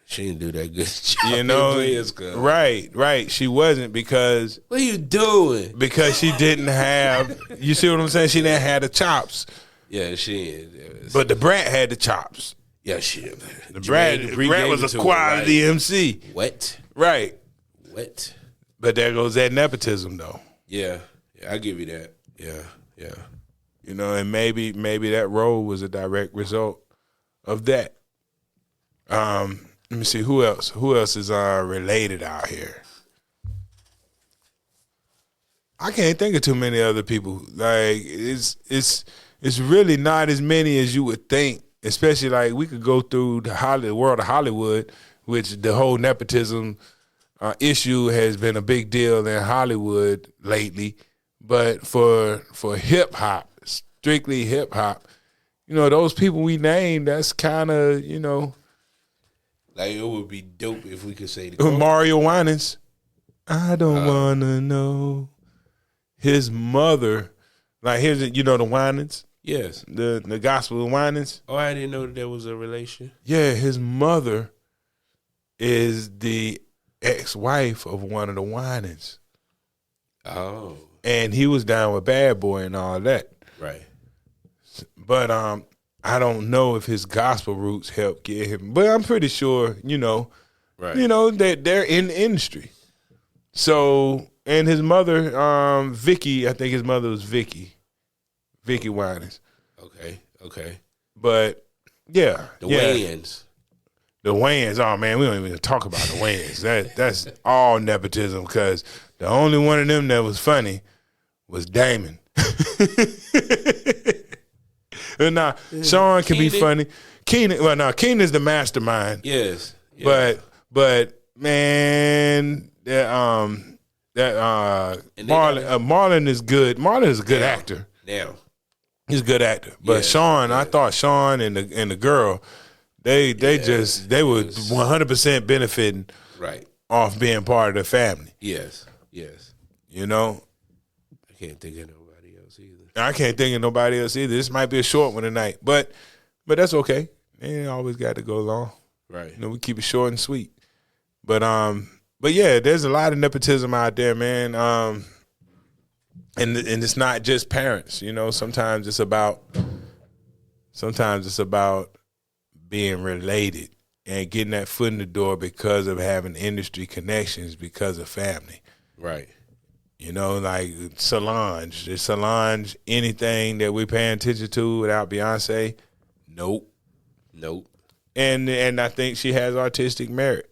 She didn't do that good job. You in know, Players Club. right. She wasn't because What are you doing? she didn't have. You see what I'm saying? She didn't have the chops, Yeah, she is. but the Brat had the chops. Yeah, she. The Brat was a quality MC, Wet. right? But there goes that nepotism, though. Yeah, I give you that. Yeah. You know, and maybe that role was a direct result of that. Let me see who else is related out here. I can't think of too many other people. Like it's really not as many as you would think. Especially like we could go through the world of Hollywood, which the whole nepotism issue has been a big deal in Hollywood lately. But for hip hop, strictly hip hop, you know, those people we named, that's kind of, you know. Like, it would be dope if we could say the Mario Winans. I don't want to know his mother. Like, here's, you know, the Winans. Yes. The gospel of Winans. Oh, I didn't know that there was a relation. Yeah, his mother is the ex-wife of one of the Winans. Oh. And he was down with Bad Boy and all that. Right. But I don't know if his gospel roots helped get him. But I'm pretty sure, you know, Right. you know, that they're in the industry. So, and his mother, Vicky, I think his mother was Vicky Winans. Okay. But yeah, The Wayans. The Wayans, oh man, we don't even talk about the Wayans. That's all nepotism because the only one of them that was funny was Damon. Now, Sean can be funny. Keenan's the mastermind. Yes. But man, Marlon is good. Marlon is a good actor. Now. He's a good actor. But Sean, I thought Sean and the girl, they were 100% benefiting off being part of the family. Yes. You know? I can't think of nobody else either. I can't think of nobody else either. This might be a short one tonight. But that's okay. It ain't always got to go long. Right. You know, we keep it short and sweet. But yeah, there's a lot of nepotism out there, man. And it's not just parents, you know. Sometimes it's about being related and getting that foot in the door because of having industry connections, because of family. Right. You know, like Solange. Is Solange anything that we're paying attention to without Beyonce? Nope. And I think she has artistic merit.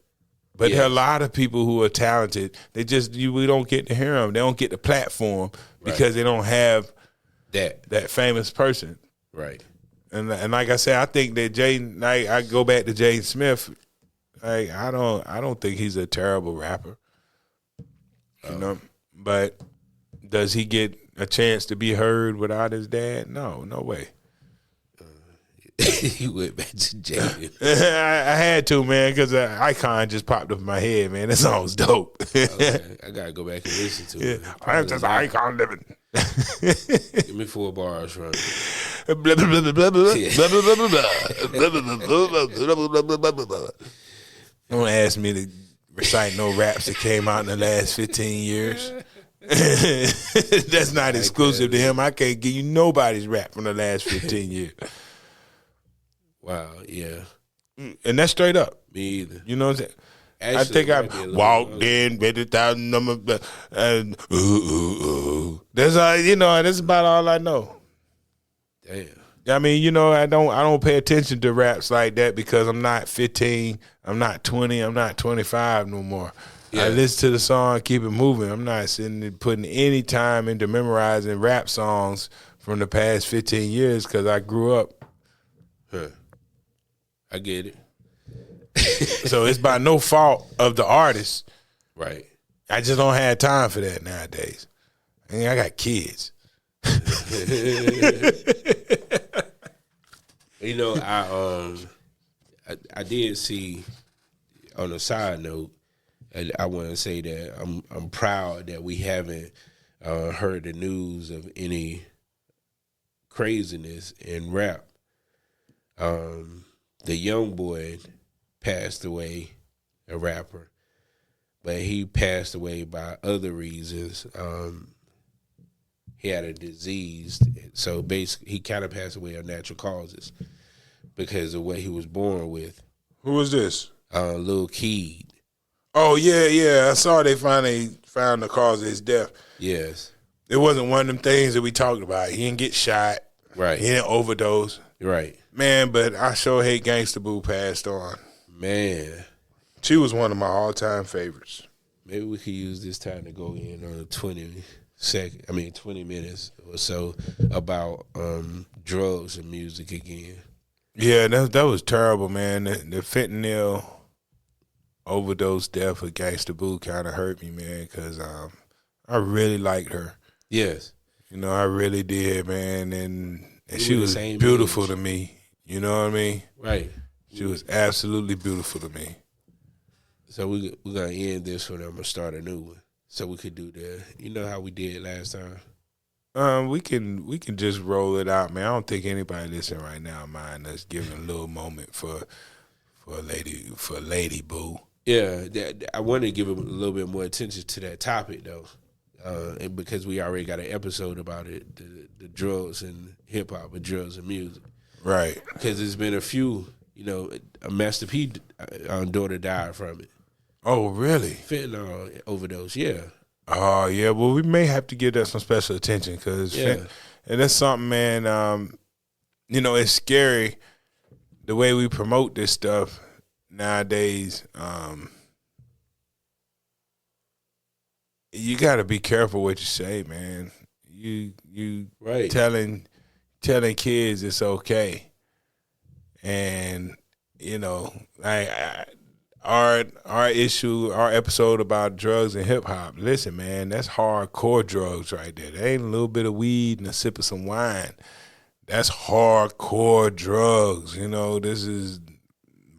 But there are a lot of people who are talented. They just we don't get to hear them. They don't get the platform because they don't have that famous person. Right. And like I said, I think that I go back to Jaden Smith. Like I don't think he's a terrible rapper. You know, but does he get a chance to be heard without his dad? No way. You went back to Jaden. I had to, man, because Icon just popped up in my head, man. That song was dope. Okay. I gotta go back and listen to it. I'm just Icon living. Give me 4 bars from it. Blah, blah, blah, blah, blah, blah, blah, blah, blah, blah, blah, blah. Don't ask me to recite no raps that came out in the last 15 years. That's not exclusive to him. I can't give you nobody's rap from the last 15 years. Wow, yeah. And that's straight up. Me either. You know what I'm saying? Actually, I think I walked longer. in, 50,000 number, and ooh. That's all, you know. That's about all I know. Damn. I mean, you know, I don't pay attention to raps like that because I'm not 15, I'm not 20, I'm not 25 no more. Yeah. I listen to the song, keep it moving. I'm not sitting and putting any time into memorizing rap songs from the past 15 years because I grew up. Huh. I get it. So it's by no fault of the artist. Right. I just don't have time for that nowadays. I mean, I got kids. You know, I did see, on a side note, I want to say that I'm proud that we haven't heard the news of any craziness in rap. The young boy passed away, a rapper, but he passed away by other reasons. He had a disease, so basically he kind of passed away of natural causes because of what he was born with. Who was this? Lil Keed. Oh, yeah. I saw they finally found the cause of his death. Yes. It wasn't one of them things that we talked about. He didn't get shot. Right. He didn't overdose. Right. Man, but I sure hate Gangsta Boo passed on. Man. She was one of my all-time favorites. Maybe we could use this time to go in on a 20 minutes or so about drugs and music again. Yeah, that was terrible, man. The fentanyl overdose death of Gangsta Boo kind of hurt me, man, because I really liked her. Yes. You know, I really did, man, and she were the was same beautiful age. to me. You know what I mean? Right. She was absolutely beautiful to me. So we're going to end this one. I'm going to start a new one. So we could do you know how we did last time? We can just roll it out, man. I don't think anybody listening right now mind us giving a little moment for Lady Boo. Yeah, I want to give a little bit more attention to that topic, though, and because we already got an episode about it, the drugs and hip-hop and drugs and music. Right. Because there's been a few, you know, a Master P daughter died from it. Oh, really? Fentanyl overdose, yeah. Oh, yeah. Well, we may have to give that some special attention because and that's something, man, you know, it's scary the way we promote this stuff nowadays. You got to be careful what you say, man. You right. telling kids it's okay. And, you know, our episode about drugs and hip hop. Listen, man, that's hardcore drugs right there. That ain't a little bit of weed and a sip of some wine. That's hardcore drugs. You know, this is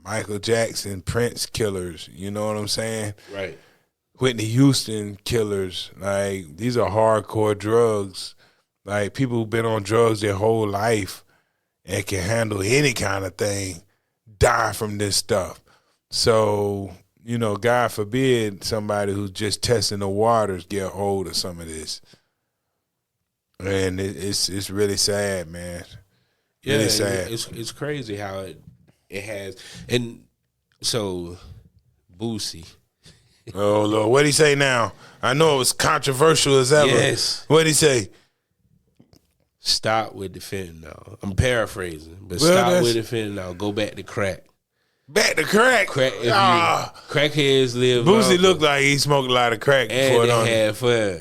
Michael Jackson, Prince killers. You know what I'm saying? Right. Whitney Houston killers. Like, these are hardcore drugs. Like, people who've been on drugs their whole life and can handle any kind of thing die from this stuff. So, you know, God forbid somebody who's just testing the waters get a hold of some of this. And it's really sad, man. Yeah, really sad. It's crazy how it has. And so, Boosie. Oh, Lord. What'd he say now? I know it was controversial as ever. Yes. What'd he say? Stop with the fentanyl. I'm paraphrasing, but stop with the fentanyl. Go back to crack. Back to crack. Crackheads live. Boosie looked like he smoked a lot of crack and before they had fun.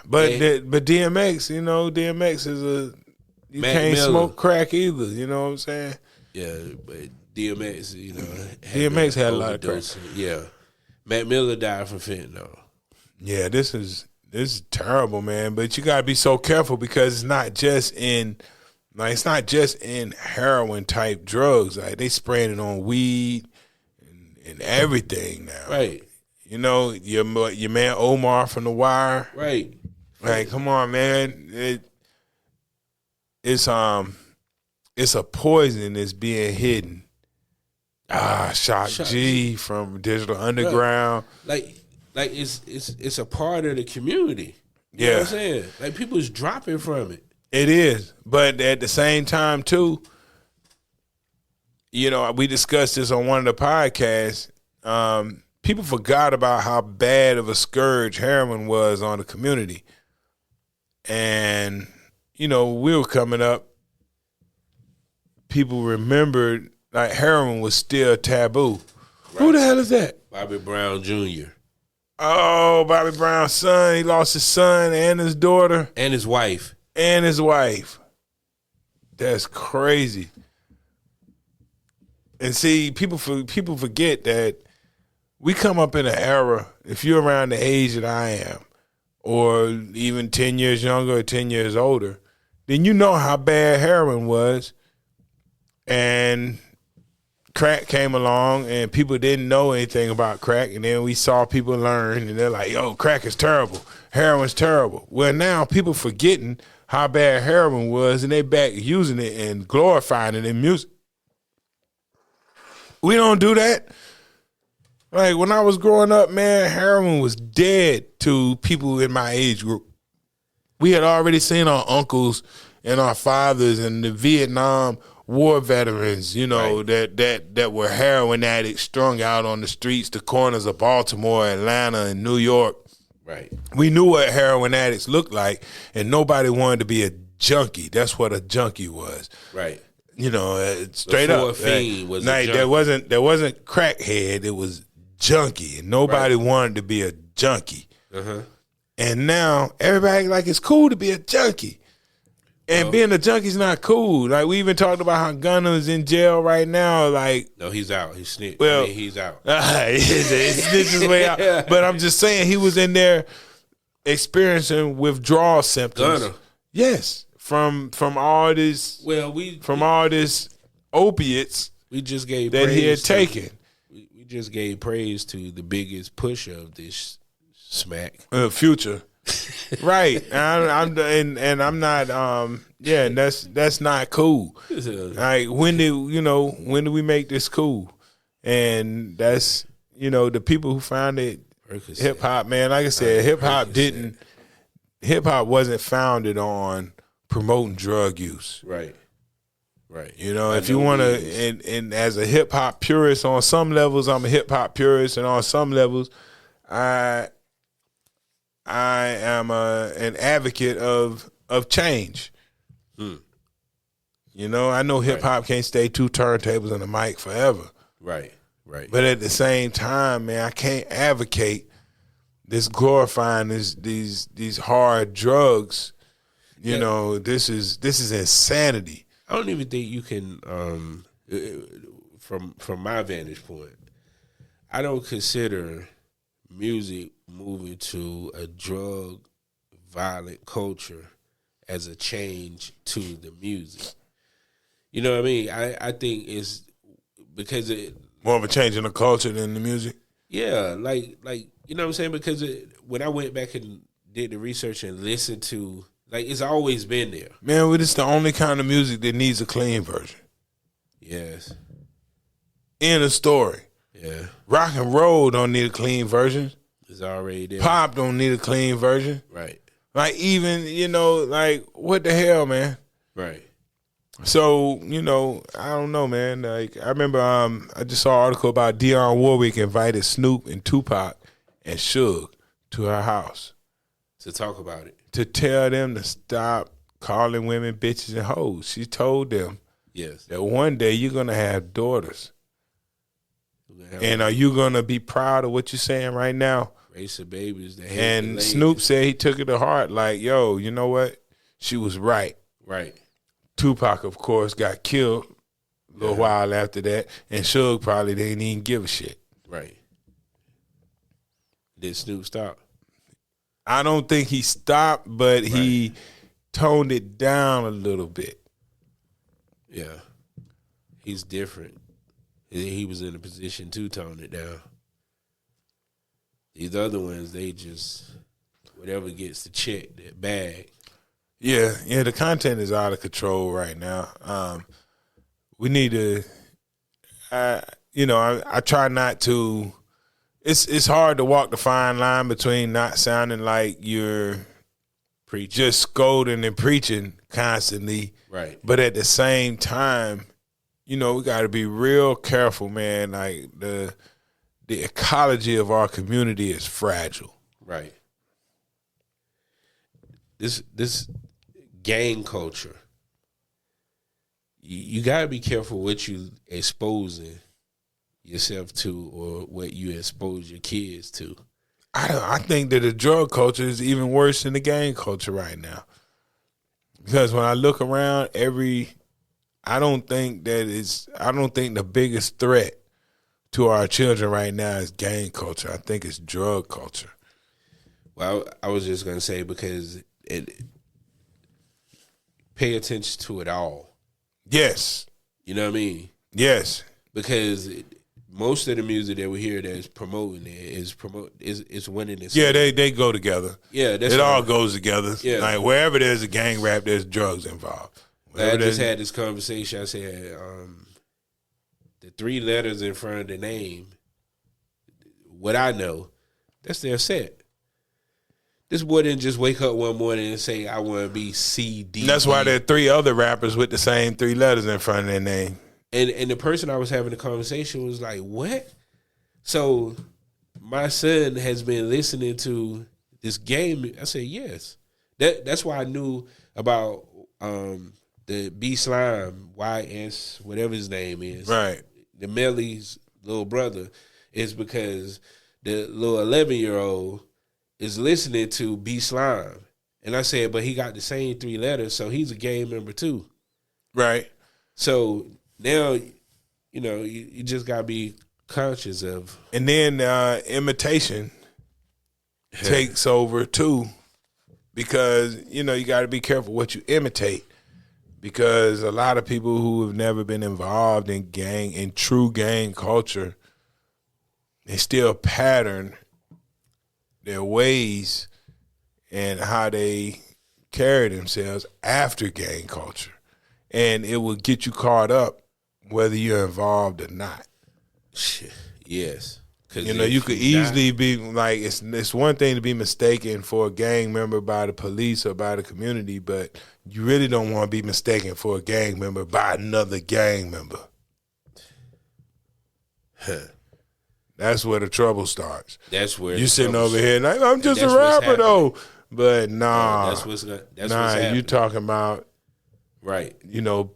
But DMX, you know, DMX is you Mac can't Miller. smoke crack either. You know what I'm saying? Yeah, but DMX, you know, DMX had a lot of crack. Yeah, Mac Miller died from fentanyl. Yeah, this is terrible, man. But you gotta be so careful because it's not just in heroin type drugs. Like, they spraying it on weed and everything now. Right. You know, your man Omar from The Wire. Right. Like, come on, man. It's a poison that's being hidden. Shock G from Digital Underground. Like it's a part of the community. You know what I'm saying? Like, people's dropping from it. It is. But at the same time, too, you know, we discussed this on one of the podcasts. People forgot about how bad of a scourge heroin was on the community. And, you know, we were coming up, people remembered, like, heroin was still taboo. Right. Who the hell is that? Bobby Brown Jr. Oh, Bobby Brown's son. He lost his son and his daughter. And his wife. That's crazy. And see, people forget that we come up in an era, if you're around the age that I am, or even 10 years younger or 10 years older, then you know how bad heroin was. And crack came along and people didn't know anything about crack. And then we saw people learn and they're like, yo, crack is terrible. Heroin's terrible. Well, now people forgetting how bad heroin was and they back using it and glorifying it in music. We don't do that. Like when I was growing up, man, heroin was dead to people in my age group. We had already seen our uncles and our fathers and the Vietnam War veterans, you know, right. that were heroin addicts strung out on the streets, the corners of Baltimore, Atlanta, and New York. Right. We knew what heroin addicts looked like, and nobody wanted to be a junkie. That's what a junkie was. Right. You know, straight Before up. fiend was like, a there wasn't crackhead. It was junkie, and nobody wanted to be a junkie. Uh-huh. And now everybody like it's cool to be a junkie. And being a junkie's not cool. Like we even talked about how Gunna's in jail right now. Like no, he's out. He's snitched. Well, he's out. He's snitched his way out. But I'm just saying he was in there experiencing withdrawal symptoms. Gunna. Yes, from all this. Well, all this opiates we just gave that he had praise taken. We just gave praise to the biggest pusher of this smack. Future. Right, I'm not. And that's not cool. Like when do we make this cool? And that's the people who founded hip hop, man. Like I said, hip hop wasn't founded on promoting drug use. Right. Right. If you want to, and as a hip hop purist, on some levels, I'm a hip hop purist, and on some levels, I am an advocate of change. I know hip hop can't stay two turntables and a mic forever. Right, right. But at the same time, man, I can't advocate this glorifying these hard drugs. This is insanity. I don't even think you can, from my vantage point, I don't consider music moving to a drug violent culture as a change to the music. You know what I mean? I think it's because it more of a change in the culture than the music. Yeah, like you know what I'm saying? Because when I went back and did the research and listened to, like, it's always been there. Man, it's the only kind of music that needs a clean version. Yes. End of story. Yeah. Rock and roll don't need a clean version. It's already there. Pop don't need a clean version. Right. Like even, like what the hell, man? Right. So, I don't know, man. Like I remember I just saw an article about Dionne Warwick invited Snoop and Tupac and Suge to her house. To talk about it. To tell them to stop calling women bitches and hoes. She told them that one day you're gonna have daughters. And are you gonna be proud of what you're saying right now? Race of babies. And Snoop said he took it to heart. Like, yo, you know what? She was right. Right. Tupac, of course, got killed a little while after that, and Suge probably didn't even give a shit. Right. Did Snoop stop? I don't think he stopped, but he toned it down a little bit. Yeah. He's different. He was in a position to tone it down. These other ones, they just, whatever gets the check, that bag. Yeah, the content is out of control right now. We need to, I try not to, it's hard to walk the fine line between not sounding like you're just scolding and preaching constantly. Right. But at the same time, we got to be real careful, man. Like the ecology of our community is fragile. Right. This gang culture, you got to be careful what you exposing yourself to or what you expose your kids to. I think that the drug culture is even worse than the gang culture right now. Because when I look around, every I don't think the biggest threat to our children right now is gang culture. I think it's drug culture. Well, I was just gonna say because pay attention to it all. Yes. You know what I mean? Yes. Because most of the music that we hear that's promoting is winning this. Yeah, they go together. Yeah, it all goes together. Yeah. Like wherever there's a gang rap, there's drugs involved. I just had this conversation. I said, the 3 letters in front of the name, what I know, that's their set. This boy didn't just wake up one morning and say, I want to be CD. That's why there are 3 other rappers with the same 3 letters in front of their name. And the person I was having the conversation was like, what? So my son has been listening to this game. I said, yes. That's why I knew about the B Slime, YS, whatever his name is. Right. The Melly's little brother, is because the little 11-year-old is listening to B Slime. And I said, but he got the same 3 letters, so he's a gang member too. Right. So now, you just got to be conscious of. And then imitation takes over too, because, you got to be careful what you imitate. Because a lot of people who have never been involved in true gang culture, they still pattern their ways and how they carry themselves after gang culture. And it will get you caught up whether you're involved or not. Yes. You could easily be like, it's one thing to be mistaken for a gang member by the police or by the community, but you really don't want to be mistaken for a gang member by another gang member. That's where the trouble starts. That's where you sitting over here like, I'm just a rapper though. But nah. That's what's happening. You talking about right.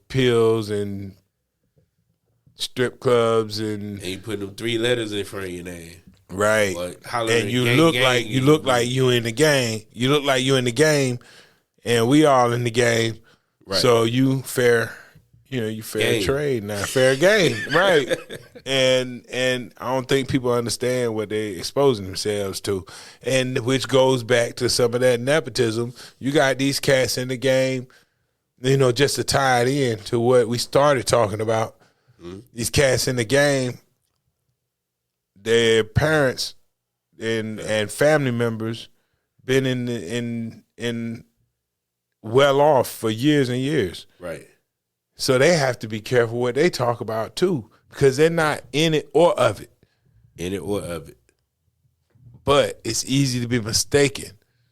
Pills and strip clubs and you put them 3 letters in front of your name. Right. And you look like you in the game. You look like you in the game, and we all in the game. Right. So you fair trade now, fair game, right? And I don't think people understand what they're exposing themselves to, and which goes back to some of that nepotism. You got these cats in the game, just to tie it in to what we started talking about. Mm-hmm. These cats in the game, their parents and family members been in well off for years and years. Right. So they have to be careful what they talk about too, because they're not in it or of it. In it or of it. But it's easy to be mistaken.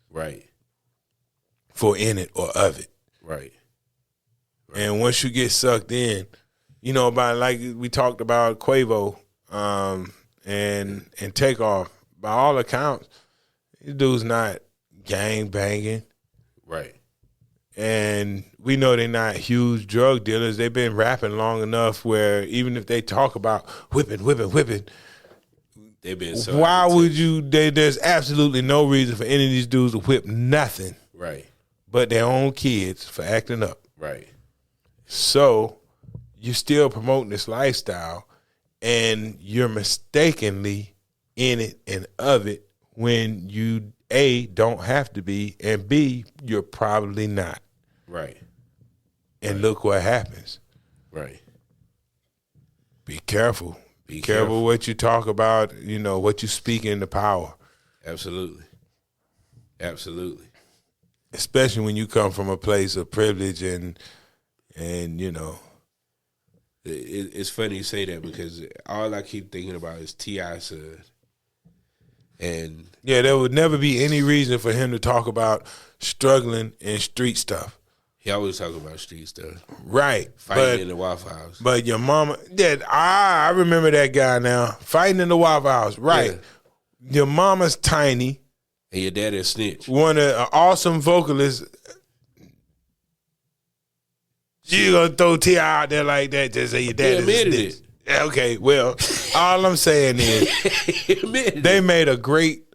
Right. For in it or of it. Right. And once you get sucked in, about like we talked about Quavo and Takeoff, by all accounts, this dude's not gang banging. Right. And we know they're not huge drug dealers. They've been rapping long enough where even if they talk about whipping, they've been. Why would you? There's absolutely no reason for any of these dudes to whip nothing. Right. But their own kids for acting up. Right. So you're still promoting this lifestyle, and you're mistakenly in it and of it when you A, don't have to be, and B, you're probably not. Right. And look what happens. Right. Be careful. Be careful what you talk about, what you speak into power. Absolutely. Absolutely. Especially when you come from a place of privilege and It's funny you say that because all I keep thinking about is T.I. son. And yeah, there would never be any reason for him to talk about struggling in street stuff. He always talking about street stuff. Right. Fighting in the Waffle House. But your mama, I remember that guy now. Fighting in the Waffle House. Right. Yeah. Your mama's tiny. And your daddy a snitch. One of an awesome vocalist. You gonna throw T.I. out there like that just say your daddy admitted a snitch. Okay, well, all I'm saying is they made a great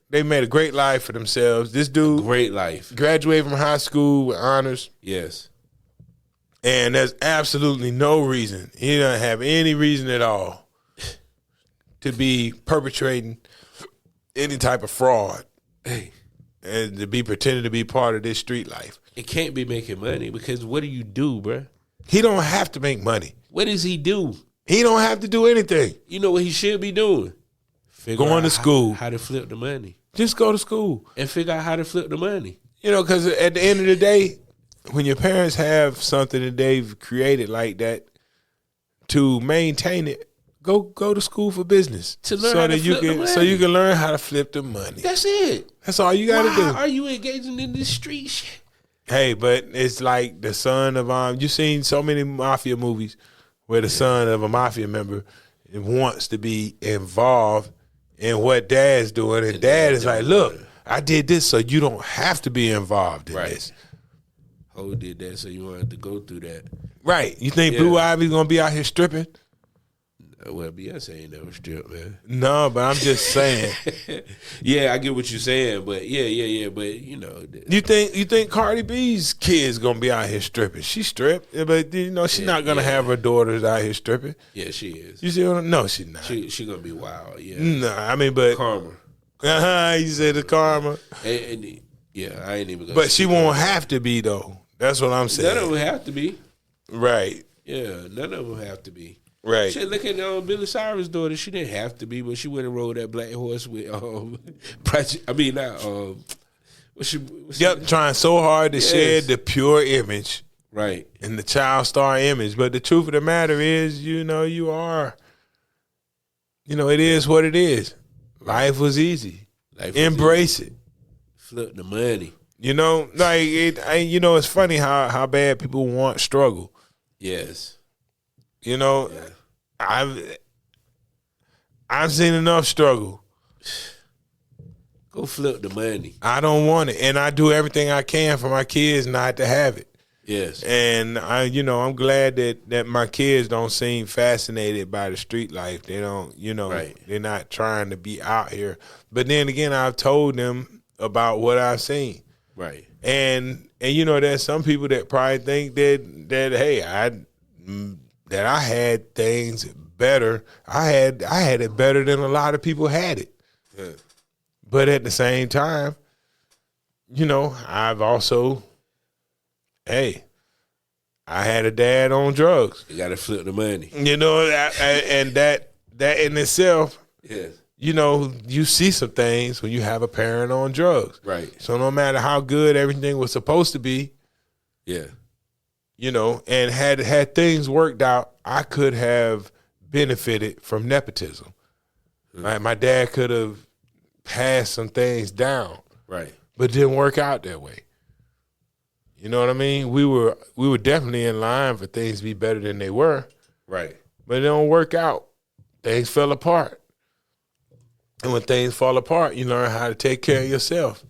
life for themselves. This dude, great life, graduated from high school with honors. Yes, And there's absolutely no reason. He doesn't have any reason at all to be perpetrating any type of fraud and to be pretending to be part of this street life. It can't be making money because what do you do, bruh? He don't have to make money. What does he do? He don't have to do anything. You know what he should be doing? Going to school. How to flip the money. Just go to school. And figure out how to flip the money. You know, because at the end of the day, when your parents have something that they've created like that, to maintain it, go to school for business. To learn how to flip the money. So you can learn how to flip the money. That's it. That's all you got to do. Why are you engaging in this street shit? Hey, but it's like the son of you've seen so many mafia movies where the son of a mafia member wants to be involved in what dad's doing, and dad is like, look, I did this so you don't have to be involved in this. Ho did that so you wanted to go through that. Right. You think Blue Ivy's gonna be out here stripping? Well, Beyonce ain't never stripped, man. No, but I'm just saying. Yeah, I get what you're saying, but yeah. But you know, you think Cardi B's kid's gonna be out here stripping? She stripped, but you know she's not gonna have her daughters out here stripping. Yeah, she is. You see what I'm? No, she's not. She gonna be wild. Yeah. No, I mean, but karma. You said the karma. And yeah, I ain't even. Gonna but she won't have to be though. That's what I'm saying. None of them have to be. Right. Yeah, none of them have to be. Right. Shit, look at Billy Cyrus' daughter. She didn't have to be, but she went and rode that black horse with trying so hard to shed the pure image, right, and the child star image. But the truth of the matter is, you know, it is what it is. Life was easy. Embrace it. Flip the money. You know, like it's funny how bad people want struggle. Yes. You know, I've seen enough struggle. Go flip the money. I don't want it, and I do everything I can for my kids not to have it. Yes. And I'm glad that my kids don't seem fascinated by the street life. They don't, right. They're not trying to be out here. But then again, I've told them about what I've seen. Right. And there's some people that probably think that hey, I had things better. I had it better than a lot of people had it. Yeah. But at the same time, I've also, I had a dad on drugs. You got to flip the money. And that in itself, yes. You see some things when you have a parent on drugs. Right. So no matter how good everything was supposed to be, yeah. And had things worked out, I could have benefited from nepotism. Mm-hmm. My dad could have passed some things down. Right. But it didn't work out that way. You know what I mean? We were definitely in line for things to be better than they were. Right. But it don't work out. Things fell apart. And when things fall apart, you learn how to take care of yourself.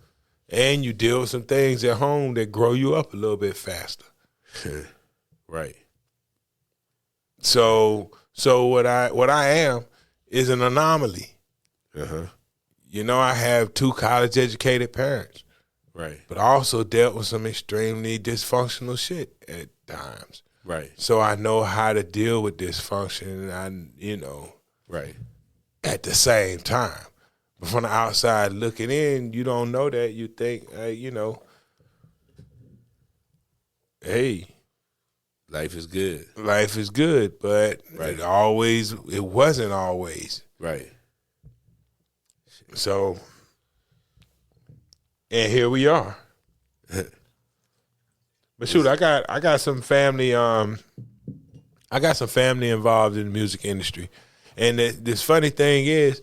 And you deal with some things at home that grow you up a little bit faster. Right. So what I am is an anomaly. Uh-huh. I have 2 college-educated parents. Right. But I also dealt with some extremely dysfunctional shit at times. Right. So I know how to deal with dysfunction, right. At the same time. But from the outside looking in, you don't know that. You think, hey, life is good. Life is good, but right. it wasn't always. Right. So, and here we are. But shoot, I got some family. I got some family involved in the music industry, and this funny thing is,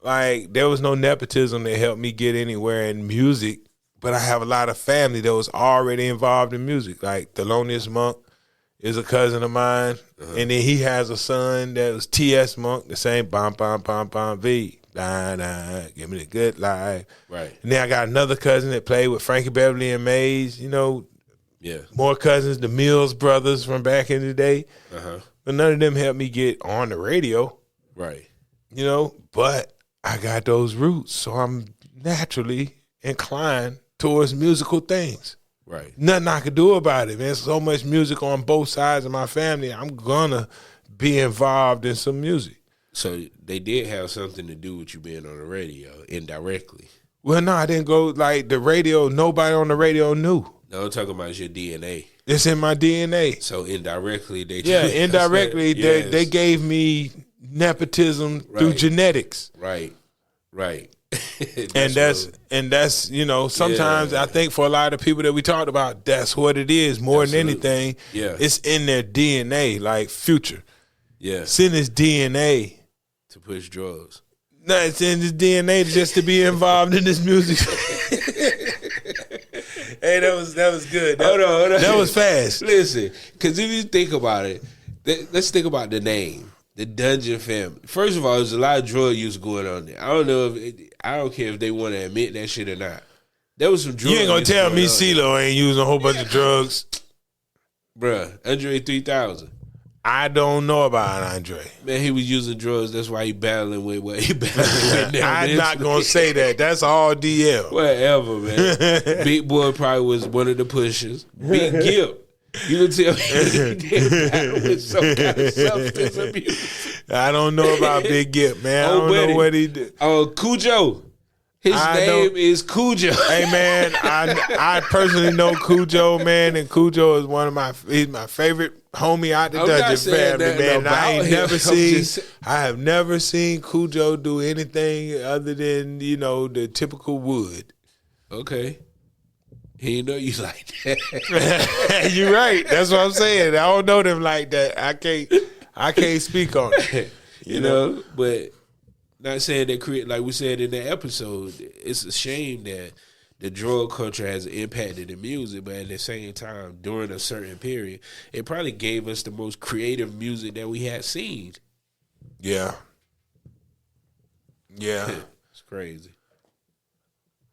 like, there was no nepotism that helped me get anywhere in music, but I have a lot of family that was already involved in music. Like Thelonious Monk is a cousin of mine, and then he has a son that was T.S. Monk, the same bom bom bom bom V. Nah, give me the good life. Right. And then I got another cousin that played with Frankie Beverly and Mays, Yeah. More cousins, the Mills brothers from back in the day. Uh-huh. But none of them helped me get on the radio. Right. But I got those roots, so I'm naturally inclined towards musical things. Right. Nothing I could do about it, man. So much music on both sides of my family. I'm gonna be involved in some music. So they did have something to do with you being on the radio indirectly. Well, no, I didn't go like the radio. Nobody on the radio knew. No, I'm talking about your DNA. It's in my DNA. So indirectly, Indirectly, yes. they gave me nepotism through genetics. Right. and that's you know, sometimes I think for a lot of people that we talked about, that's what it is more than anything. Yeah. It's in their DNA, like Future. Yeah. It's in his DNA. To push drugs. No, it's in his DNA just to be involved in this music. Hey, that was good. Hold on. That was fast. Listen, because if you think about it, let's think about the name, the Dungeon Family. First of all, there's a lot of drug use going on there. I don't care if they want to admit that shit or not. There was some drug. You ain't gonna tell me CeeLo CeeLo ain't using a whole bunch of drugs, bruh. Andre 3000. I don't know about Andre. Man, he was using drugs. That's why he battling with what he battling with now. I'm not gonna say that. That's all DL. Whatever, man. Big Boy probably was one of the pushers. Big Gip. You can tell me he did battle with some kind of substance abuse. I don't know about Big Gip, man. I don't know what he did. Cujo. His name is Cujo. Hey, man, I personally know Cujo, man, and Cujo is he's my favorite homie out the Dungeon family, man. I have never seen Cujo do anything other than, you know, the typical Wood. Okay. He didn't know you like that. You're right. That's what I'm saying. I don't know them like that. I can't speak on it. You know, but not saying that, like we said in the episode, it's a shame that the drug culture has impacted the music, but at the same time, during a certain period, it probably gave us the most creative music that we had seen. Yeah. It's crazy.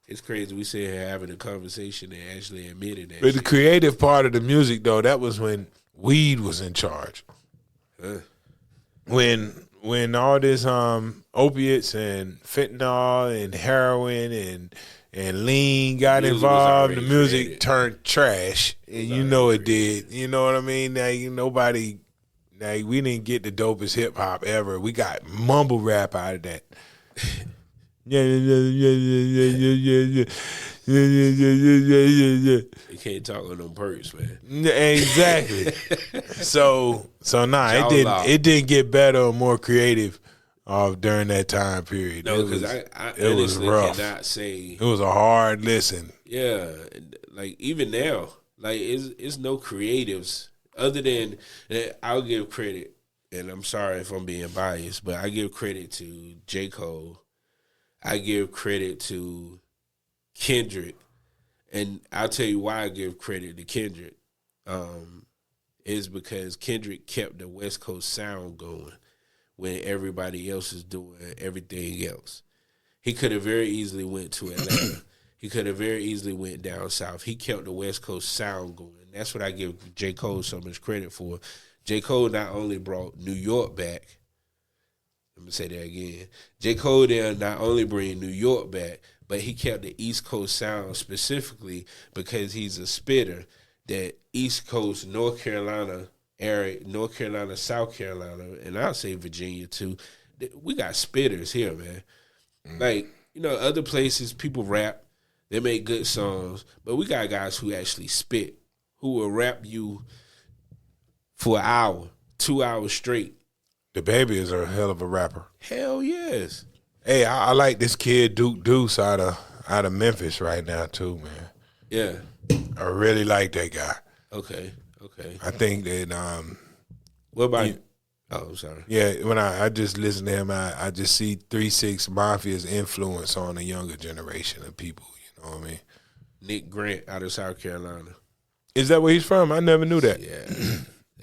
It's crazy we sit here having a conversation and actually admitting that. But the creative part of the music, though, that was when weed was in charge. When all this opiates and fentanyl and heroin and lean got involved, the music turned trash, and you know it did. You know what I mean? We didn't get the dopest hip hop ever. We got mumble rap out of that. Yeah. You can't talk on them perks, man. Exactly. so it didn't get better or more creative during that time period. No, because I honestly cannot say it was a hard listen. Yeah, like even now, like it's no creatives other than I'll give credit, and I'm sorry if I'm being biased, but I give credit to J. Cole. I give credit to Kendrick, and I'll tell you why I give credit to Kendrick. Is because Kendrick kept the West Coast sound going when everybody else is doing everything else. He could have very easily went to Atlanta. He could have very easily went down south. He kept the West Coast sound going. That's what I give J. Cole so much credit for. J. Cole not only brought New York back. Let me say that again. J. Cole there not only bring New York back, but he kept the East Coast sound specifically because he's a spitter. That East Coast, North Carolina area, North Carolina, South Carolina, and I'll say Virginia too. We got spitters here, man. Like, you know, other places people rap, they make good songs, but we got guys who actually spit, who will rap you for an hour, 2 hours straight. The Baby is a hell of a rapper. Hell yes. Hey, I like this kid Duke Deuce out of Memphis right now too, man. Yeah. I really like that guy. Okay. I think that what about you? Oh, I'm sorry. Yeah, when I just listen to him, I just see 3-6 Mafia's influence on a younger generation of people, you know what I mean? Nick Grant out of South Carolina. Is that where he's from? I never knew that. Yeah.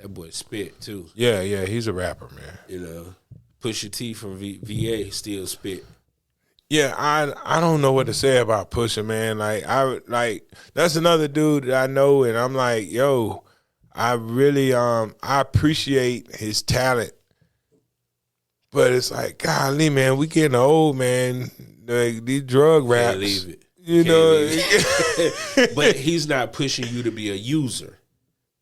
That boy spit too. Yeah, he's a rapper, man. You know, Pusha T from VA still spit. Yeah, I don't know what to say about Pusha, man. Like that's another dude that I know, and I'm like, yo, I really I appreciate his talent, but it's like, golly, man, we getting old, man. Like these drug raps, You know, but he's not pushing you to be a user.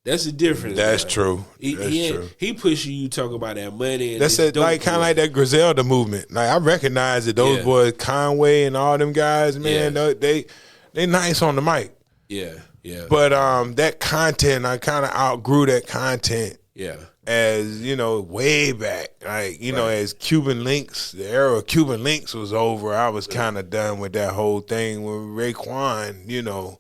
That's the difference. That's man. true. That's true. He pushing you talking about that money. And That's like kind of like that Griselda movement. Like I recognize that those boys, Conway and all them guys, man, they nice on the mic. Yeah, yeah. But that content, I kind of outgrew that content. Yeah. As you know, way back, like you know, as Cuban Links, the era of Cuban Links was over. I was kind of done with that whole thing when Raekwon, you know,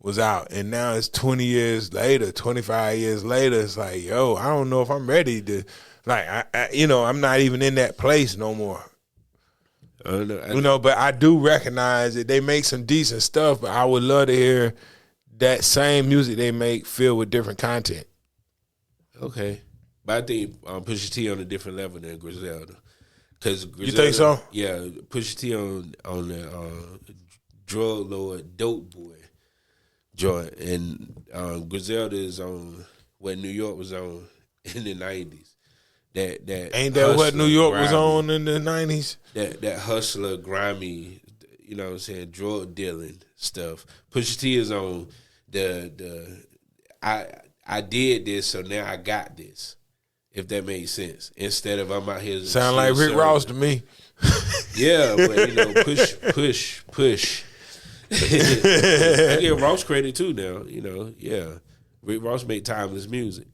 was out, and now it's 20 years later, 25 years later. It's like, yo, I don't know if I'm ready to, like, I'm not even in that place no more. But I do recognize that they make some decent stuff, but I would love to hear that same music they make filled with different content. Okay, but I think Pusha T on a different level than Griselda. Cause Griselda, you think so? Yeah, Pusha T on the drug lord dope boy joint, and Griselda is on what New York was on in the 90s. That ain't that what New York grimy, was on in the 90s? That hustler, grimy, you know what I'm saying, drug dealing stuff. Pusha T is on the I did this, so now I got this. If that makes sense. Instead of I'm out here. Sound like Rick Ross to me. Yeah, but you know, push. I give Ross credit too now. You know, yeah. Rick Ross made timeless music.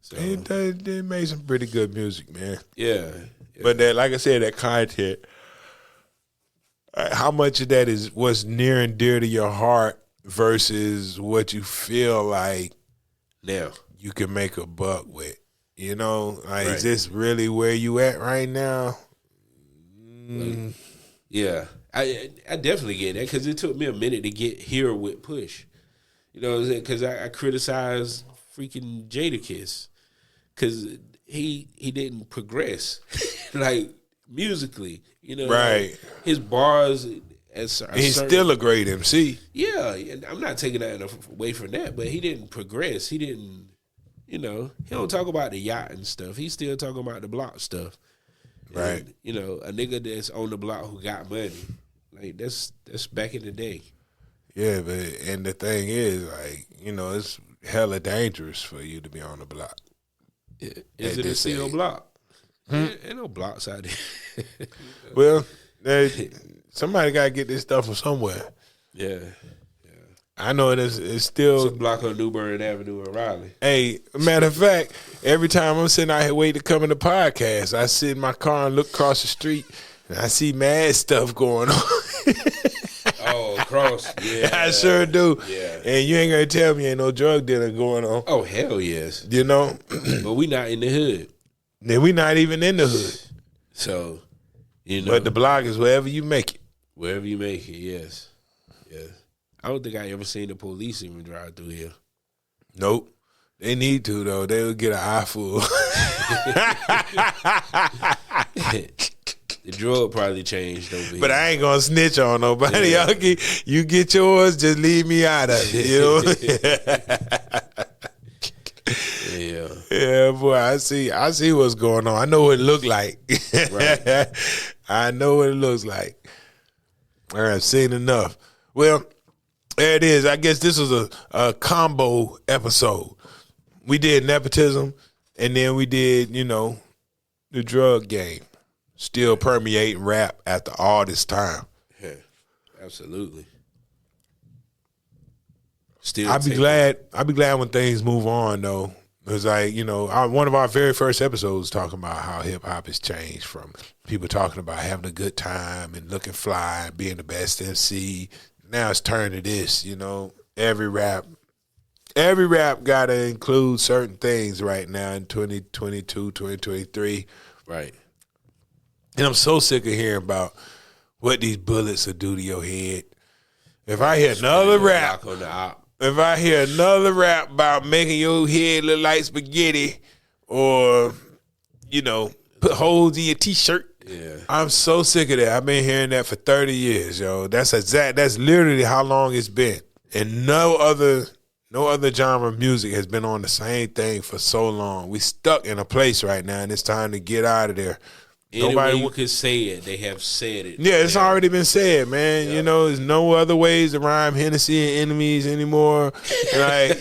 So they made some pretty good music, man. Yeah. But that, like I said, that content. How much of that is what's near and dear to your heart versus what you feel like now you can make a buck with? You know, like is this really where you at right now? Yeah, I definitely get that because it took me a minute to get here with Push. You know, because I criticized freaking Jadakiss because he didn't progress like musically. You know, right? His bars. He's still a great MC. Yeah, I'm not taking that away from that, but he didn't progress. He didn't, you know, he don't talk about the yacht and stuff. He's still talking about the block stuff. Right. And, you know, a nigga that's on the block who got money, like that's back in the day. Yeah, and the thing is, like, you know, it's hella dangerous for you to be on the block. Is it a still block? Ain't no blocks out there. Well, somebody got to get this stuff from somewhere. Yeah. I know it's still... It's a block on Newbern Avenue in Raleigh. Hey, matter of fact, every time I'm sitting out here waiting to come in the podcast, I sit in my car and look across the street, and I see mad stuff going on. Oh, across. Yeah. I sure do. Yeah. And you ain't going to tell me ain't no drug dealer going on. Oh, hell yes. You know? But we not in the hood. Then we not even in the hood. So, you know. But the block is wherever you make it. Wherever you make it, yes. Yes. I don't think I ever seen the police even drive through here. Nope. They need to, though. They would get an eye full. The drug probably changed over here. But I ain't going to snitch on nobody. Yeah. You get yours, just leave me out of it. You know? Yeah. Yeah, boy, I see what's going on. I know what it look like. Right. I know what it looks like. I've seen enough. Well, there it is. I guess this was a combo episode. We did nepotism, and then we did, you know, the drug game. Still permeating rap after all this time. Yeah, absolutely. Still, I'd be glad when things move on, though. Because, like, you know, one of our very first episodes talking about how hip-hop has changed from people talking about having a good time and looking fly and being the best MC. Now it's turned to this, you know. Every rap got to include certain things right now in 2022, 2023. Right. And I'm so sick of hearing about what these bullets will do to your head. If I hear another rap about making your head look like spaghetti or, you know, put holes in your T-shirt, yeah, I'm so sick of that. I've been hearing that for 30 years, yo. That's literally how long it's been. And no other genre of music has been on the same thing for so long. We stuck in a place right now, and it's time to get out of there. Any way you could say it, they have said it. Yeah, it's already been said, man. Yeah. You know, there's no other ways to rhyme Hennessy and enemies anymore. Like,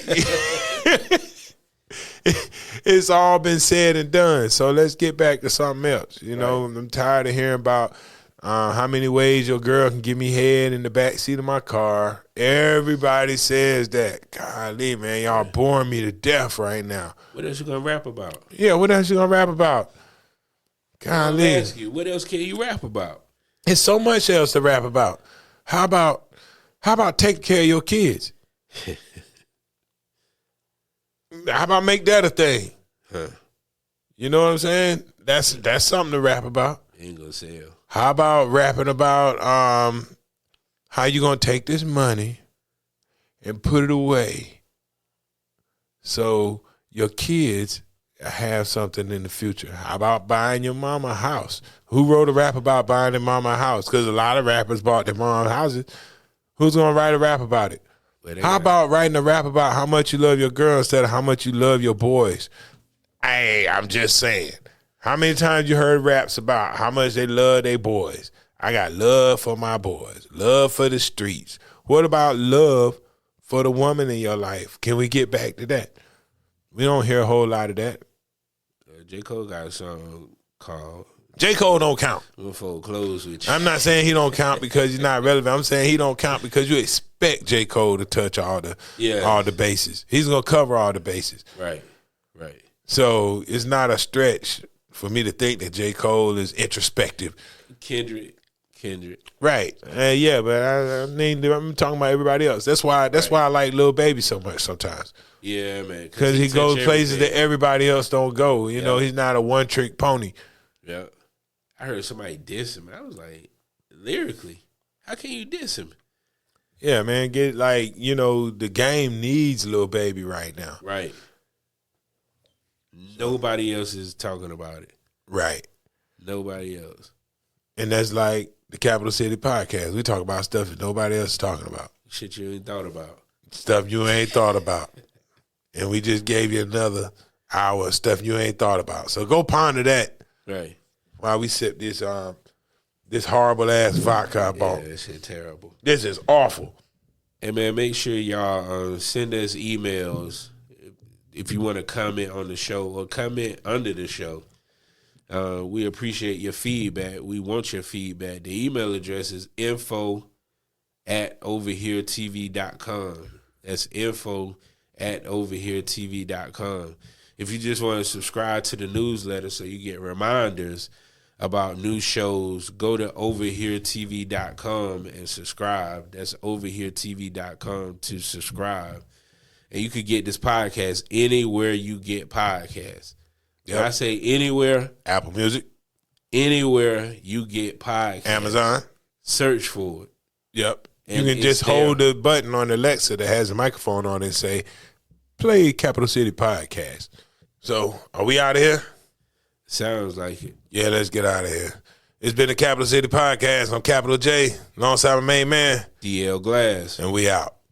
it's all been said and done. So let's get back to something else. You know, I'm tired of hearing about how many ways your girl can give me head in the back seat of my car. Everybody says that. Golly, man, y'all boring me to death right now. What else you gonna rap about? Yeah, what else you gonna rap about? I'm Golly. ask you, what else can you rap about? There's so much else to rap about. How about taking care of your kids? How about make that a thing? Huh. You know what I'm saying? That's something to rap about. Ain't gonna sell. How about rapping about how you gonna take this money and put it away so your kids have something in the future? How about buying your mama a house? Who wrote a rap about buying their mama a house? Because a lot of rappers bought their mama houses. Who's gonna write a rap about it? How about writing a rap about how much you love your girl instead of how much you love your boys? Hey, I'm just saying. How many times you heard raps about how much they love their boys? I got love for my boys, love for the streets. What about love for the woman in your life? Can we get back to that? We don't hear a whole lot of that. J. Cole got a song called J. Cole don't count. Before Close with You. I'm not saying he don't count because he's not relevant. I'm saying he don't count because you expect J. Cole to touch all the bases. He's gonna cover all the bases. Right. So it's not a stretch for me to think that J. Cole is introspective. Kendrick. Right. Yeah, but I mean, I'm talking about everybody else. That's why I like Lil Baby so much sometimes. Yeah, man. Because he goes places that everybody else don't go. You know, he's not a one-trick pony. Yeah. I heard somebody diss him. I was like, lyrically, how can you diss him? Yeah, man. The game needs Lil Baby right now. Right. Nobody else is talking about it. Right. Nobody else. And that's like the Capital City Podcast. We talk about stuff that nobody else is talking about. Shit you ain't thought about. Stuff you ain't thought about. And we just gave you another hour of stuff you ain't thought about. So go ponder that. Right. While we sip this horrible ass vodka I bought. Yeah, that shit terrible. This is awful. Hey man, make sure y'all send us emails if you want to comment on the show or comment under the show. We appreciate your feedback. We want your feedback. The email address is info@overheretv.com. That's info@overheretv.com. If you just want to subscribe to the newsletter so you get reminders about new shows, go to overheretv.com and subscribe. That's overheretv.com to subscribe. And you could get this podcast anywhere you get podcasts. Yep. When I say anywhere, Apple Music, anywhere you get podcasts, Amazon, search for it. Yep. And you can just hold the button on Alexa that has a microphone on it and say, play Capital City Podcast. So, are we out of here? Sounds like it. Yeah, let's get out of here. It's been the Capital City Podcast. I'm Capital J, alongside my main man, DL Glass. and we out.